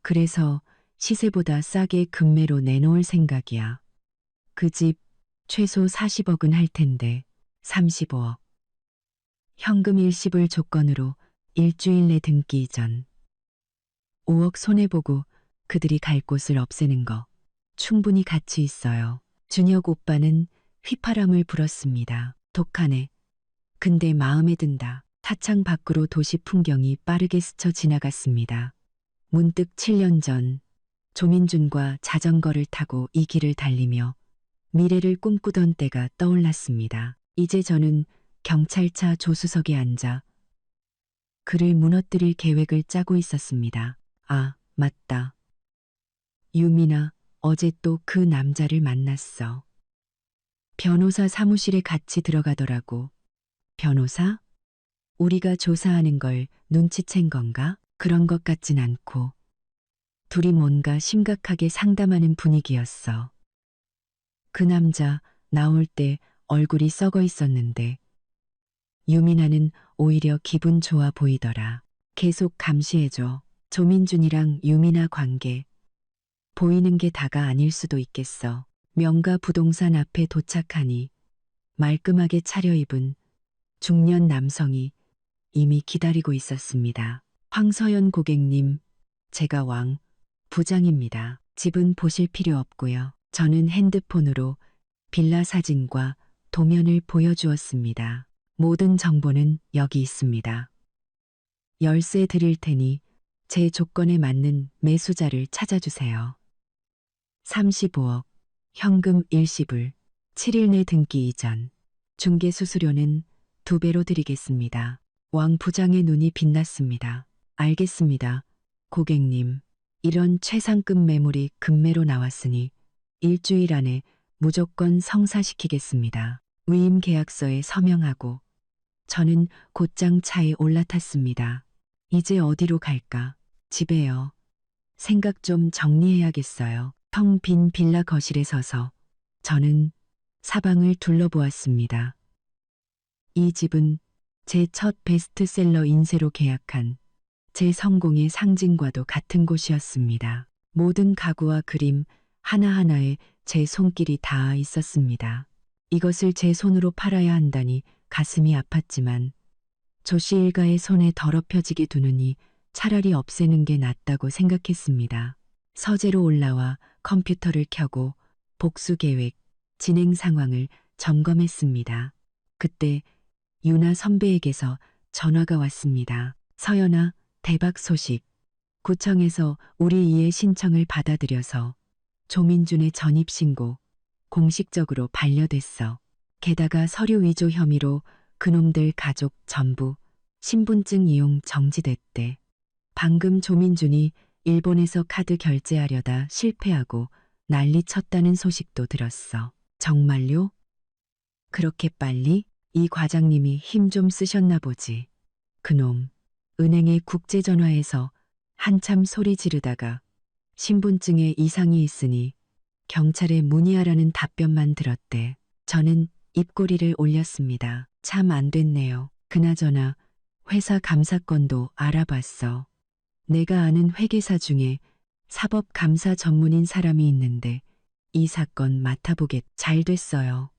그래서 시세보다 싸게 금매로 내놓을 생각이야. 그 집 최소 40억은 할 텐데 35억. 현금 일시불 조건으로 일주일 내 등기 이전. 5억 손해보고 그들이 갈 곳을 없애는 거 충분히 가치 있어요. 준혁 오빠는 휘파람을 불었습니다. 독하네. 근데 마음에 든다. 타창 밖으로 도시 풍경이 빠르게 스쳐 지나갔습니다. 문득 7년 전 조민준과 자전거를 타고 이 길을 달리며 미래를 꿈꾸던 때가 떠올랐습니다. 이제 저는 경찰차 조수석에 앉아 그를 무너뜨릴 계획을 짜고 있었습니다. 아, 맞다. 유민아, 어제 또 그 남자를 만났어. 변호사 사무실에 같이 들어가더라고. 변호사? 우리가 조사하는 걸 눈치챈 건가? 그런 것 같진 않고. 둘이 뭔가 심각하게 상담하는 분위기였어. 그 남자 나올 때 얼굴이 썩어 있었는데 유민아는 오히려 기분 좋아 보이더라. 계속 감시해줘. 조민준이랑 유민아 관계. 보이는 게 다가 아닐 수도 있겠어. 명가 부동산 앞에 도착하니 말끔하게 차려입은 중년 남성이 이미 기다리고 있었습니다. 황서연 고객님, 제가 왕 부장입니다. 집은 보실 필요 없고요. 저는 핸드폰으로 빌라 사진과 도면을 보여주었습니다. 모든 정보는 여기 있습니다. 열쇠 드릴 테니 제 조건에 맞는 매수자를 찾아주세요. 35억, 현금 일시불, 7일 내 등기 이전, 중개 수수료는 2배로 드리겠습니다. 왕 부장의 눈이 빛났습니다. 알겠습니다. 고객님, 이런 최상급 매물이 급매로 나왔으니 일주일 안에 무조건 성사시키겠습니다. 위임 계약서에 서명하고 저는 곧장 차에 올라탔습니다. 이제 어디로 갈까? 집에요. 생각 좀 정리해야겠어요. 텅 빈 빌라 거실에 서서 저는 사방을 둘러보았습니다. 이 집은 제 첫 베스트셀러 인쇄로 계약한 제 성공의 상징과도 같은 곳이었습니다. 모든 가구와 그림 하나하나에 제 손길이 닿아 있었습니다. 이것을 제 손으로 팔아야 한다니 가슴이 아팠지만 조씨 일가의 손에 더럽혀지게 두느니 차라리 없애는 게 낫다고 생각했습니다. 서재로 올라와 컴퓨터를 켜고 복수 계획, 진행 상황을 점검했습니다. 그때 유나 선배에게서 전화가 왔습니다. 서연아, 대박 소식. 구청에서 우리 이의 신청을 받아들여서 조민준의 전입신고 공식적으로 반려됐어. 게다가 서류 위조 혐의로 그놈들 가족 전부 신분증 이용 정지됐대. 방금 조민준이 일본에서 카드 결제하려다 실패하고 난리 쳤다는 소식도 들었어. 정말요? 그렇게 빨리? 이 과장님이 힘 좀 쓰셨나 보지. 그놈, 은행에 국제전화해서 한참 소리 지르다가 신분증에 이상이 있으니 경찰에 문의하라는 답변만 들었대. 저는 입꼬리를 올렸습니다. 참 안 됐네요. 그나저나 회사 감사건도 알아봤어. 내가 아는 회계사 중에 사법감사 전문인 사람이 있는데 이 사건 맡아보겠. 잘 됐어요.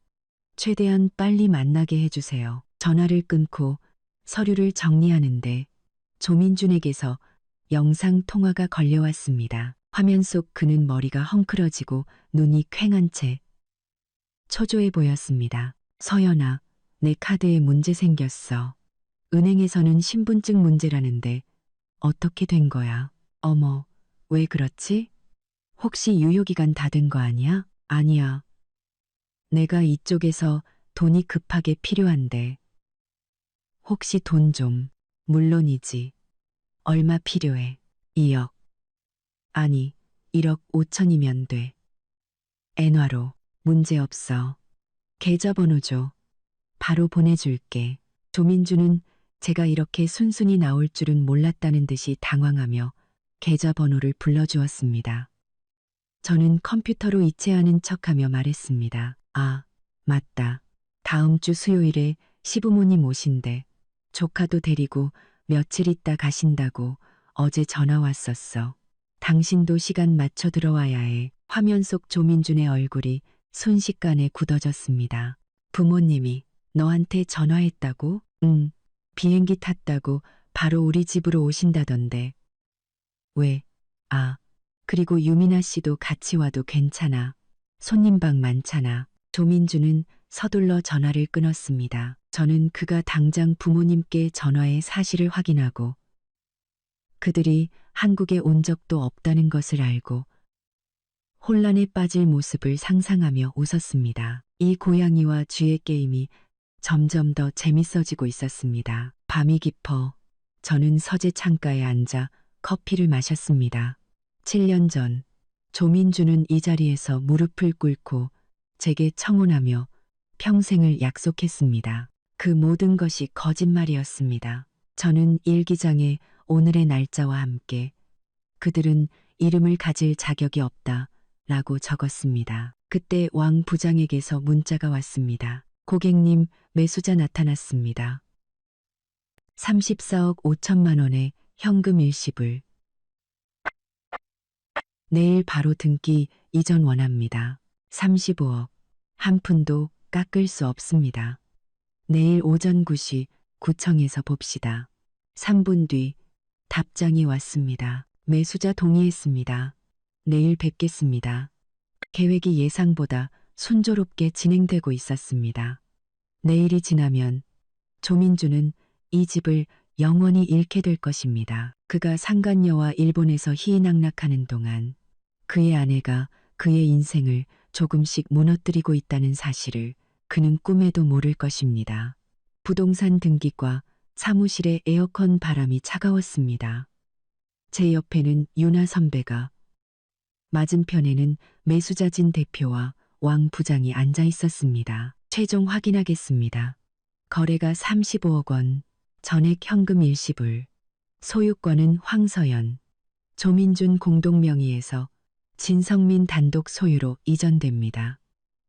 최대한 빨리 만나게 해주세요. 전화를 끊고 서류를 정리하는데 조민준에게서 영상 통화가 걸려왔습니다. 화면 속 그는 머리가 헝클어지고 눈이 퀭한 채 초조해 보였습니다. 서연아, 내 카드에 문제 생겼어. 은행에서는 신분증 문제라는데 어떻게 된 거야? 어머, 왜 그렇지? 혹시 유효기간 다 된 거 아니야? 아니야. 내가 이쪽에서 돈이 급하게 필요한데. 혹시 돈 좀. 물론이지. 얼마 필요해? 2억. 아니, 1억 5천이면 돼. 엔화로. 문제 없어. 계좌번호 줘. 바로 보내줄게. 조민주는 제가 이렇게 순순히 나올 줄은 몰랐다는 듯이 당황하며 계좌번호를 불러주었습니다. 저는 컴퓨터로 이체하는 척하며 말했습니다. 아, 맞다. 다음 주 수요일에 시부모님 오신대. 조카도 데리고 며칠 있다 가신다고 어제 전화 왔었어. 당신도 시간 맞춰 들어와야 해. 화면 속 조민준의 얼굴이 순식간에 굳어졌습니다. 부모님이 너한테 전화했다고? 응. 비행기 탔다고 바로 우리 집으로 오신다던데. 왜? 아, 그리고 유미나 씨도 같이 와도 괜찮아. 손님방 많잖아. 조민주는 서둘러 전화를 끊었습니다. 저는 그가 당장 부모님께 전화해 사실을 확인하고 그들이 한국에 온 적도 없다는 것을 알고 혼란에 빠질 모습을 상상하며 웃었습니다. 이 고양이와 쥐의 게임이 점점 더 재밌어지고 있었습니다. 밤이 깊어 저는 서재 창가에 앉아 커피를 마셨습니다. 7년 전 조민주는 이 자리에서 무릎을 꿇고 제게 청혼하며 평생을 약속했습니다. 그 모든 것이 거짓말이었습니다. 저는 일기장에 오늘의 날짜와 함께 그들은 이름을 가질 자격이 없다 라고 적었습니다. 그때 왕 부장에게서 문자가 왔습니다. 고객님, 매수자 나타났습니다. 34억 5천만 원의 현금 일시불. 내일 바로 등기 이전 원합니다. 35억. 한 푼도 깎을 수 없습니다. 내일 오전 9시 구청에서 봅시다. 3분 뒤 답장이 왔습니다. 매수자 동의했습니다. 내일 뵙겠습니다. 계획이 예상보다 순조롭게 진행되고 있었습니다. 내일이 지나면 조민주는 이 집을 영원히 잃게 될 것입니다. 그가 상간녀와 일본에서 희희낙락하는 동안 그의 아내가 그의 인생을 조금씩 무너뜨리고 있다는 사실을 그는 꿈에도 모를 것입니다. 부동산 등기과 사무실의 에어컨 바람이 차가웠습니다. 제 옆에는 유나 선배가, 맞은편에는 매수자진 대표와 왕 부장이 앉아 있었습니다. 최종 확인하겠습니다. 거래가 35억 원, 전액 현금 일시불, 소유권은 황서연, 조민준 공동 명의에서 진성민 단독 소유로 이전됩니다.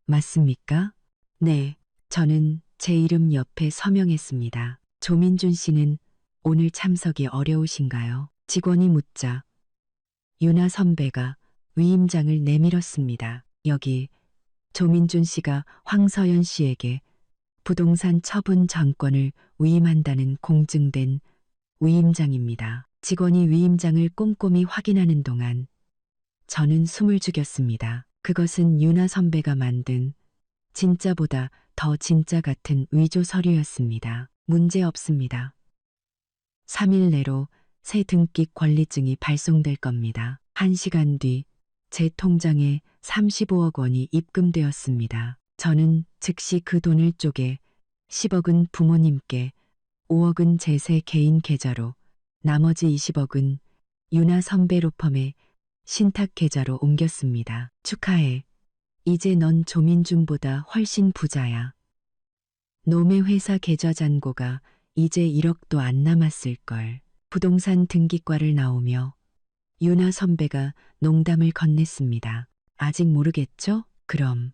맞습니까? 네, 저는 제 이름 옆에 서명했습니다. 조민준 씨는 오늘 참석이 어려우신가요? 직원이 묻자 유나 선배가 위임장을 내밀었습니다. 여기 조민준 씨가 황서연 씨에게 부동산 처분 전권을 위임한다는 공증된 위임장입니다. 직원이 위임장을 꼼꼼히 확인하는 동안 저는 숨을 죽였습니다. 그것은 유나 선배가 만든 진짜보다 더 진짜 같은 위조 서류였습니다. 문제 없습니다. 3일 내로 새 등기 권리증이 발송될 겁니다. 1시간 뒤 제 통장에 35억 원이 입금되었습니다. 저는 즉시 그 돈을 쪼개 10억은 부모님께, 5억은 제 새 개인 계좌로, 나머지 20억은 유나 선배 로펌의 신탁 계좌로 옮겼습니다. 축하해. 이제 넌 조민준보다 훨씬 부자야. 놈의 회사 계좌 잔고가 이제 1억도 안 남았을걸. 부동산 등기과를 나오며 유나 선배가 농담을 건넸습니다. 아직 모르겠죠? 그럼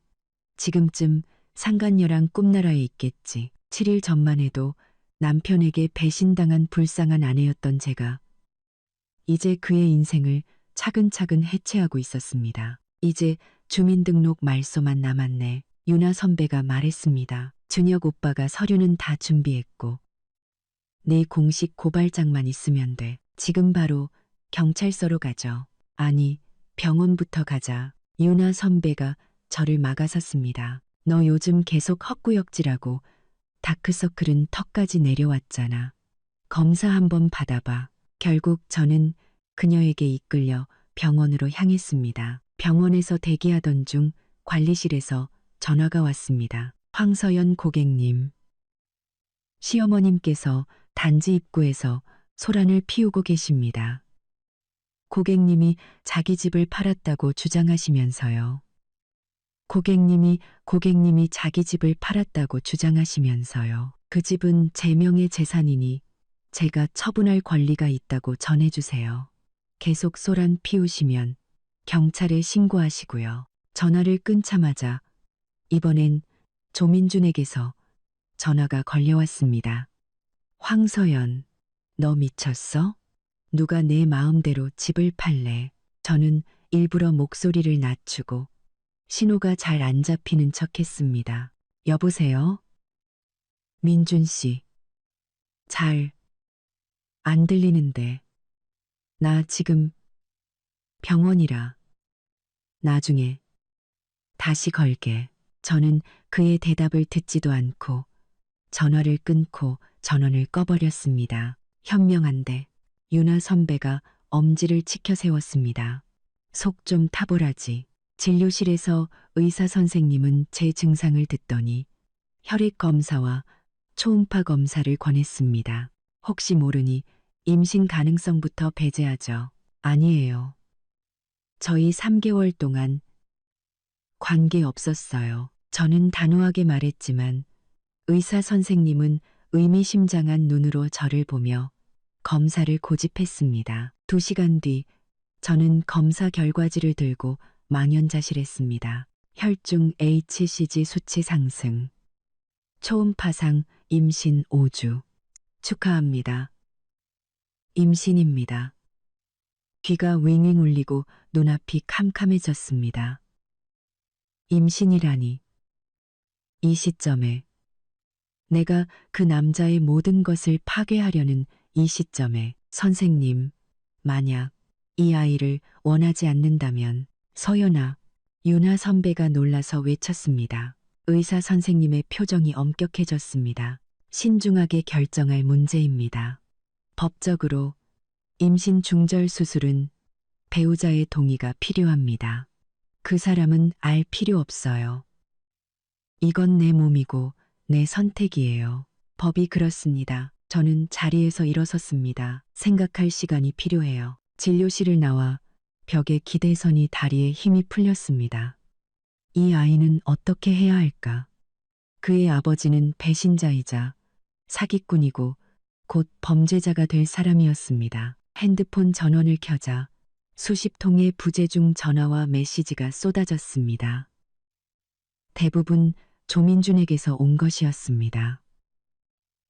지금쯤 상간녀랑 꿈나라에 있겠지. 7일 전만 해도 남편에게 배신당한 불쌍한 아내였던 제가 이제 그의 인생을 차근차근 해체하고 있었습니다. 이제 주민등록 말소만 남았네. 유나 선배가 말했습니다. 준혁 오빠가 서류는 다 준비했고 내 공식 고발장만 있으면 돼. 지금 바로 경찰서로 가죠. 아니, 병원부터 가자. 유나 선배가 저를 막아섰습니다. 너 요즘 계속 헛구역질하고 다크서클은 턱까지 내려왔잖아. 검사 한번 받아봐. 결국 저는 그녀에게 이끌려 병원으로 향했습니다. 병원에서 대기하던 중 관리실에서 전화가 왔습니다. 황서연 고객님. 시어머님께서 단지 입구에서 소란을 피우고 계십니다. 고객님이 자기 집을 팔았다고 주장하시면서요. 고객님이 자기 집을 팔았다고 주장하시면서요. 그 집은 제 명의 재산이니 제가 처분할 권리가 있다고 전해주세요. 계속 소란 피우시면 경찰에 신고하시고요. 전화를 끊자마자 이번엔 조민준에게서 전화가 걸려왔습니다. 황서연, 너 미쳤어? 누가 내 마음대로 집을 팔래? 저는 일부러 목소리를 낮추고 신호가 잘 안 잡히는 척 했습니다. 여보세요? 민준 씨. 잘 안 들리는데. 나 지금 병원이라. 나중에 다시 걸게. 저는 그의 대답을 듣지도 않고 전화를 끊고 전원을 꺼버렸습니다. 현명한데 유나 선배가 엄지를 치켜 세웠습니다. 속 좀 타보라지. 진료실에서 의사 선생님은 제 증상을 듣더니 혈액 검사와 초음파 검사를 권했습니다. 혹시 모르니 임신 가능성부터 배제하죠. 아니에요. 저희 3개월 동안 관계 없었어요. 저는 단호하게 말했지만 의사 선생님은 의미심장한 눈으로 저를 보며 검사를 고집했습니다. 2시간 뒤 저는 검사 결과지를 들고 망연자실했습니다. 혈중 HCG 수치 상승. 초음파상 임신 5주. 축하합니다. 임신입니다. 귀가 윙윙 울리고 눈앞이 캄캄해졌습니다. 임신이라니. 이 시점에 내가 그 남자의 모든 것을 파괴하려는 이 시점에 선생님, 만약 이 아이를 원하지 않는다면 서연아, 유나 선배가 놀라서 외쳤습니다. 의사 선생님의 표정이 엄격해졌습니다. 신중하게 결정할 문제입니다. 법적으로 임신 중절 수술은 배우자의 동의가 필요합니다. 그 사람은 알 필요 없어요. 이건 내 몸이고 내 선택이에요. 법이 그렇습니다. 저는 자리에서 일어섰습니다. 생각할 시간이 필요해요. 진료실을 나와 벽에 기대서니 다리에 힘이 풀렸습니다. 이 아이는 어떻게 해야 할까? 그의 아버지는 배신자이자 사기꾼이고 곧 범죄자가 될 사람이었습니다. 핸드폰 전원을 켜자 수십 통의 부재중 전화와 메시지가 쏟아졌습니다. 대부분 조민준에게서 온 것이었습니다.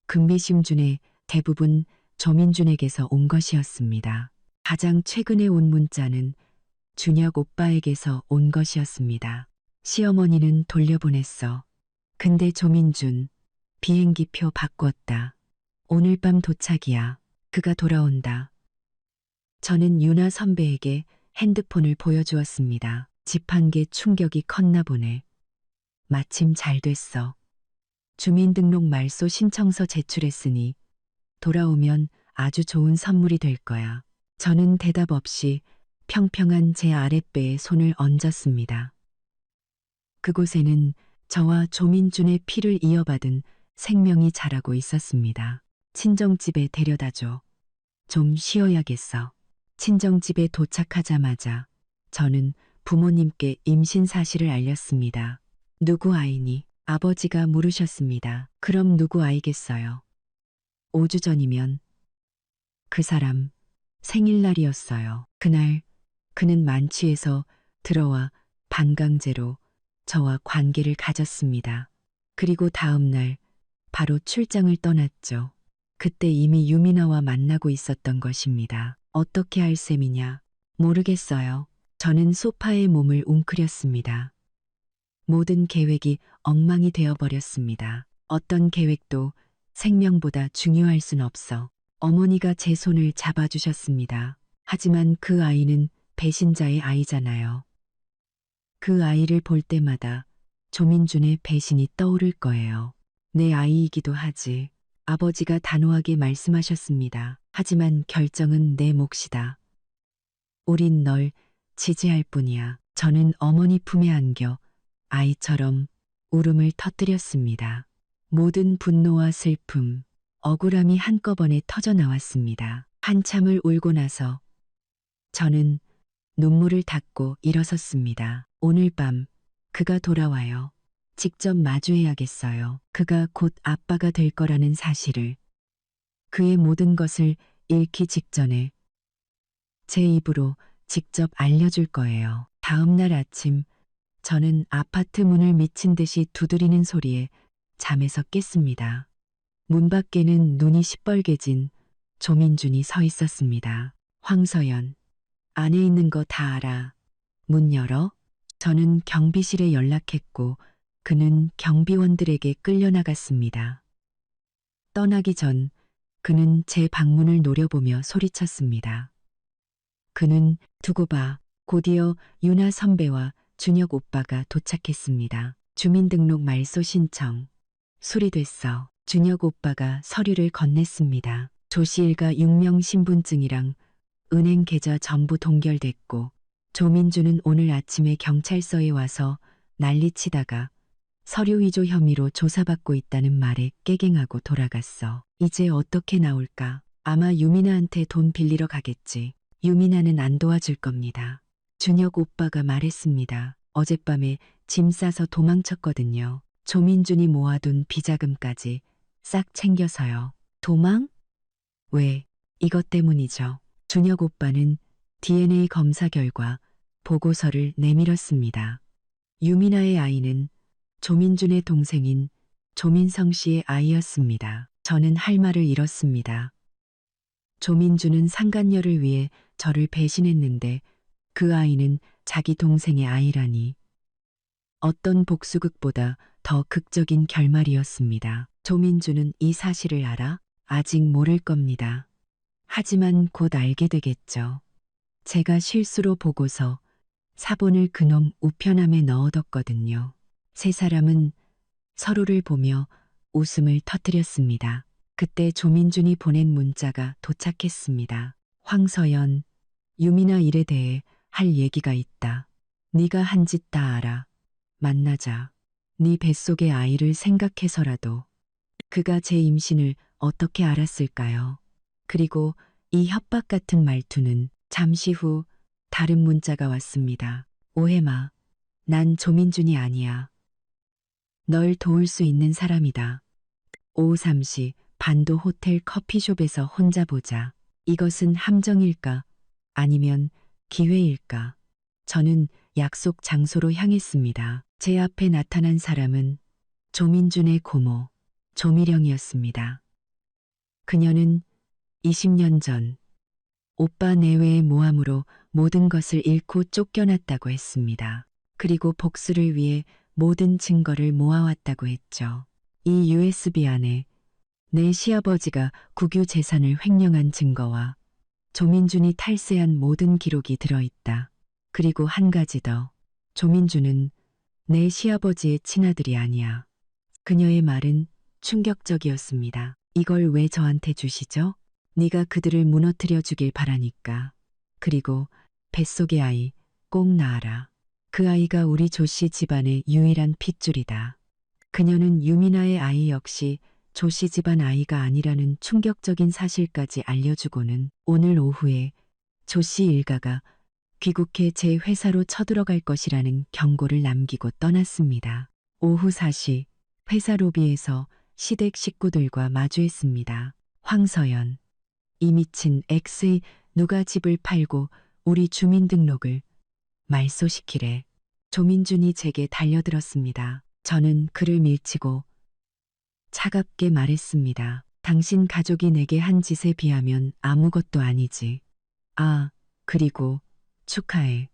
금비심 중에 대부분 조민준에게서 온 것이었습니다. 가장 최근에 온 문자는 준혁 오빠에게서 온 것이었습니다. 시어머니는 돌려보냈어. 근데 조민준, 비행기표 바꿨다. 오늘 밤 도착이야. 그가 돌아온다. 저는 유나 선배에게 핸드폰을 보여주었습니다. 집한 게 충격이 컸나 보네. 마침 잘 됐어. 주민등록 말소 신청서 제출했으니 돌아오면 아주 좋은 선물이 될 거야. 저는 대답 없이 평평한 제 아랫배에 손을 얹었습니다. 그곳에는 저와 조민준의 피를 이어받은 생명이 자라고 있었습니다. 친정집에 데려다줘. 좀 쉬어야겠어. 친정집에 도착하자마자 저는 부모님께 임신 사실을 알렸습니다. 누구 아이니? 아버지가 물으셨습니다. 그럼 누구 아이겠어요? 5주 전이면 그 사람 생일날이었어요. 그날 그는 만취해서 들어와 반강제로 저와 관계를 가졌습니다. 그리고 다음 날 바로 출장을 떠났죠. 그때 이미 유미나와 만나고 있었던 것입니다. 어떻게 할 셈이냐? 모르겠어요. 저는 소파에 몸을 웅크렸습니다. 모든 계획이 엉망이 되어버렸습니다. 어떤 계획도 생명보다 중요할 순 없어. 어머니가 제 손을 잡아주셨습니다. 하지만 그 아이는 배신자의 아이잖아요. 그 아이를 볼 때마다 조민준의 배신이 떠오를 거예요. 내 아이이기도 하지. 아버지가 단호하게 말씀하셨습니다. 하지만 결정은 내 몫이다. 우린 널 지지할 뿐이야. 저는 어머니 품에 안겨 아이처럼 울음을 터뜨렸습니다. 모든 분노와 슬픔, 억울함이 한꺼번에 터져 나왔습니다. 한참을 울고 나서 저는 눈물을 닦고 일어섰습니다. 오늘 밤 그가 돌아와요. 직접 마주해야겠어요. 그가 곧 아빠가 될 거라는 사실을, 그의 모든 것을 잃기 직전에 제 입으로 직접 알려줄 거예요. 다음 날 아침 저는 아파트 문을 미친 듯이 두드리는 소리에 잠에서 깼습니다. 문 밖에는 눈이 시뻘개진 조민준이 서 있었습니다. 황서연, 안에 있는 거 다 알아. 문 열어. 저는 경비실에 연락했고 그는 경비원들에게 끌려나갔습니다. 떠나기 전 그는 제 방문을 노려보며 소리쳤습니다. 그는 두고 봐. 곧이어 유나 선배와 준혁 오빠가 도착했습니다. 주민등록 말소 신청. 수리됐어. 준혁 오빠가 서류를 건넸습니다. 조씨 일가 육명 신분증이랑 은행 계좌 전부 동결됐고 조민주는 오늘 아침에 경찰서에 와서 난리치다가 서류 위조 혐의로 조사받고 있다는 말에 깨갱하고 돌아갔어. 이제 어떻게 나올까? 아마 유민아한테 돈 빌리러 가겠지. 유민아는 안 도와줄 겁니다. 준혁 오빠가 말했습니다. 어젯밤에 짐 싸서 도망쳤거든요. 조민준이 모아둔 비자금까지 싹 챙겨서요. 도망? 왜? 이것 때문이죠. 준혁 오빠는 DNA 검사 결과 보고서를 내밀었습니다. 유민아의 아이는 조민준의 동생인 조민성 씨의 아이였습니다. 저는 할 말을 잃었습니다. 조민준은 상간녀를 위해 저를 배신했는데 그 아이는 자기 동생의 아이라니. 어떤 복수극보다 더 극적인 결말이었습니다. 조민준은 이 사실을 알아? 아직 모를 겁니다. 하지만 곧 알게 되겠죠. 제가 실수로 보고서 사본을 그놈 우편함에 넣어뒀거든요. 세 사람은 서로를 보며 웃음을 터뜨렸습니다. 그때 조민준이 보낸 문자가 도착했습니다. 황서연, 유민아 일에 대해 할 얘기가 있다. 네가 한 짓 다 알아. 만나자. 네 뱃속의 아이를 생각해서라도. 그가 제 임신을 어떻게 알았을까요? 그리고 이 협박 같은 말투는 잠시 후 다른 문자가 왔습니다. 오해 마. 난 조민준이 아니야. 널 도울 수 있는 사람이다. 오후 3시 반도 호텔 커피숍에서 혼자 보자. 이것은 함정일까? 아니면 기회일까? 저는 약속 장소로 향했습니다. 제 앞에 나타난 사람은 조민준의 고모, 조미령이었습니다. 그녀는 20년 전 오빠 내외의 모함으로 모든 것을 잃고 쫓겨났다고 했습니다. 그리고 복수를 위해 모든 증거를 모아왔다고 했죠. 이 USB 안에 내 시아버지가 국유 재산을 횡령한 증거와 조민준이 탈세한 모든 기록이 들어있다. 그리고 한 가지 더. 조민준은 내 시아버지의 친아들이 아니야. 그녀의 말은 충격적이었습니다. 이걸 왜 저한테 주시죠? 네가 그들을 무너뜨려 주길 바라니까. 그리고 뱃속의 아이 꼭 낳아라. 그 아이가 우리 조씨 집안의 유일한 핏줄이다. 그녀는 유민아의 아이 역시 조씨 집안 아이가 아니라는 충격적인 사실까지 알려주고는 오늘 오후에 조씨 일가가 귀국해 제 회사로 쳐들어갈 것이라는 경고를 남기고 떠났습니다. 오후 4시 회사 로비에서 시댁 식구들과 마주했습니다. 황서연, 이 미친 X의 누가 집을 팔고 우리 주민등록을 말소시키래. 조민준이 제게 달려들었습니다. 저는 그를 밀치고 차갑게 말했습니다. 당신 가족이 내게 한 짓에 비하면 아무것도 아니지. 아, 그리고 축하해.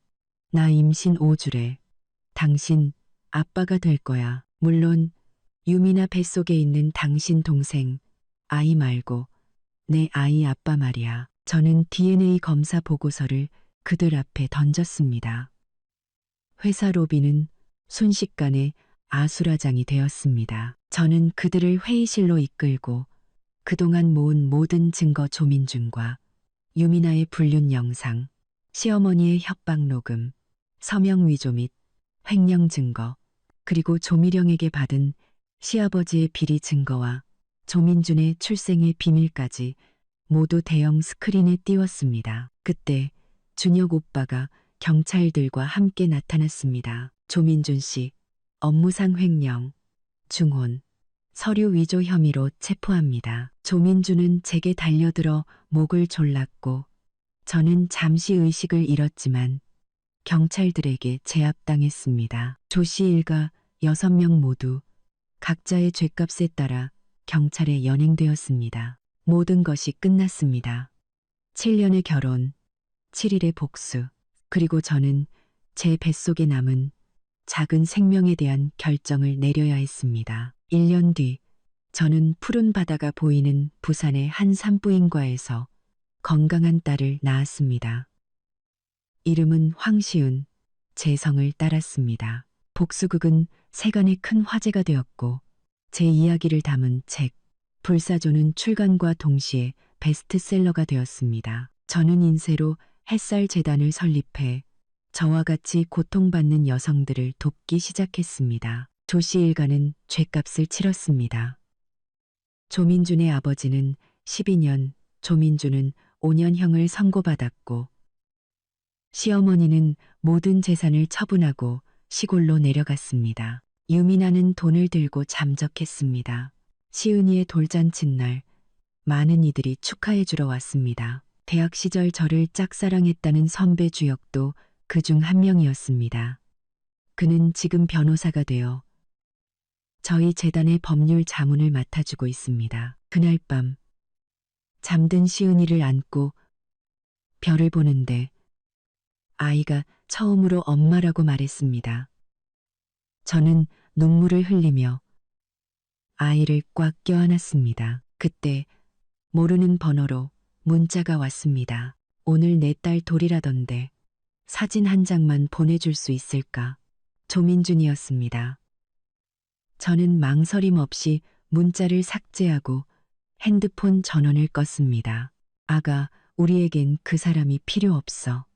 나 임신 5주래. 당신 아빠가 될 거야. 물론 유미나 뱃속에 있는 당신 동생 아이 말고 내 아이 아빠 말이야. 저는 DNA 검사 보고서를 그들 앞에 던졌습니다. 회사 로비는 순식간에 아수라장이 되었습니다. 저는 그들을 회의실로 이끌고 그동안 모은 모든 증거 조민준과 유미나의 불륜 영상, 시어머니의 협박 녹음, 서명 위조 및 횡령 증거, 그리고 조미령에게 받은 시아버지의 비리 증거와 조민준의 출생의 비밀까지 모두 대형 스크린에 띄웠습니다. 그때 준혁 오빠가 경찰들과 함께 나타났습니다. 조민준 씨, 업무상 횡령, 중혼, 서류 위조 혐의로 체포합니다. 조민준은 제게 달려들어 목을 졸랐고 저는 잠시 의식을 잃었지만 경찰들에게 제압당했습니다. 조씨 일가 6명 모두 각자의 죗값에 따라 경찰에 연행되었습니다. 모든 것이 끝났습니다. 7년의 결혼, 7일의 복수, 그리고 저는 제 뱃속에 남은 작은 생명에 대한 결정을 내려야 했습니다. 1년 뒤 저는 푸른 바다가 보이는 부산의 한 산부인과에서 건강한 딸을 낳았습니다. 이름은 황시은, 제 성을 따랐습니다. 복수극은 세간의 큰 화제가 되었고 제 이야기를 담은 책 불사조는 출간과 동시에 베스트셀러가 되었습니다. 저는 인쇄로 햇살 재단을 설립해 저와 같이 고통받는 여성들을 돕기 시작했습니다. 조씨 일가는 죗값을 치렀습니다. 조민준의 아버지는 12년, 조민준은 5년형을 선고받았고 시어머니는 모든 재산을 처분하고 시골로 내려갔습니다. 유민아는 돈을 들고 잠적했습니다. 시은이의 돌잔칫날 많은 이들이 축하해 주러 왔습니다. 대학 시절 저를 짝사랑했다는 선배 주혁도 그중 한 명이었습니다. 그는 지금 변호사가 되어 저희 재단의 법률 자문을 맡아주고 있습니다. 그날 밤 잠든 시은이를 안고 별을 보는데 아이가 처음으로 엄마라고 말했습니다. 저는 눈물을 흘리며 아이를 꽉 껴안았습니다. 그때 모르는 번호로 문자가 왔습니다. 오늘 내 딸 돌이라던데 사진 한 장만 보내줄 수 있을까? 조민준이었습니다. 저는 망설임 없이 문자를 삭제하고 핸드폰 전원을 껐습니다. 아가, 우리에겐 그 사람이 필요 없어.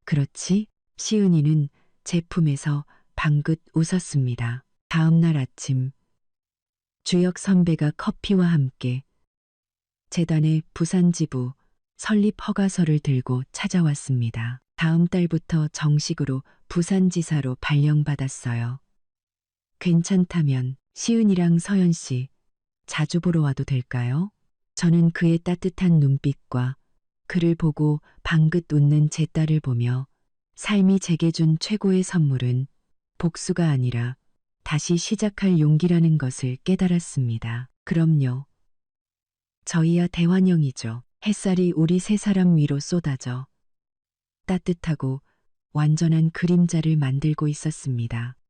그렇지? 시은이는 제 품에서 방긋 웃었습니다. 다음 날 아침 주혁 선배가 커피와 함께 재단의 부산 지부 설립 허가서를 들고 찾아왔습니다. 다음 달부터 정식으로 부산지사로 발령받았어요. 괜찮다면 시은이랑 서연 씨 자주 보러 와도 될까요? 저는 그의 따뜻한 눈빛과 그를 보고 방긋 웃는 제 딸을 보며 삶이 제게 준 최고의 선물은 복수가 아니라 다시 시작할 용기라는 것을 깨달았습니다. 그럼요. 저희야 대환영이죠. 햇살이 우리 세 사람 위로 쏟아져 따뜻하고 완전한 그림자를 만들고 있었습니다.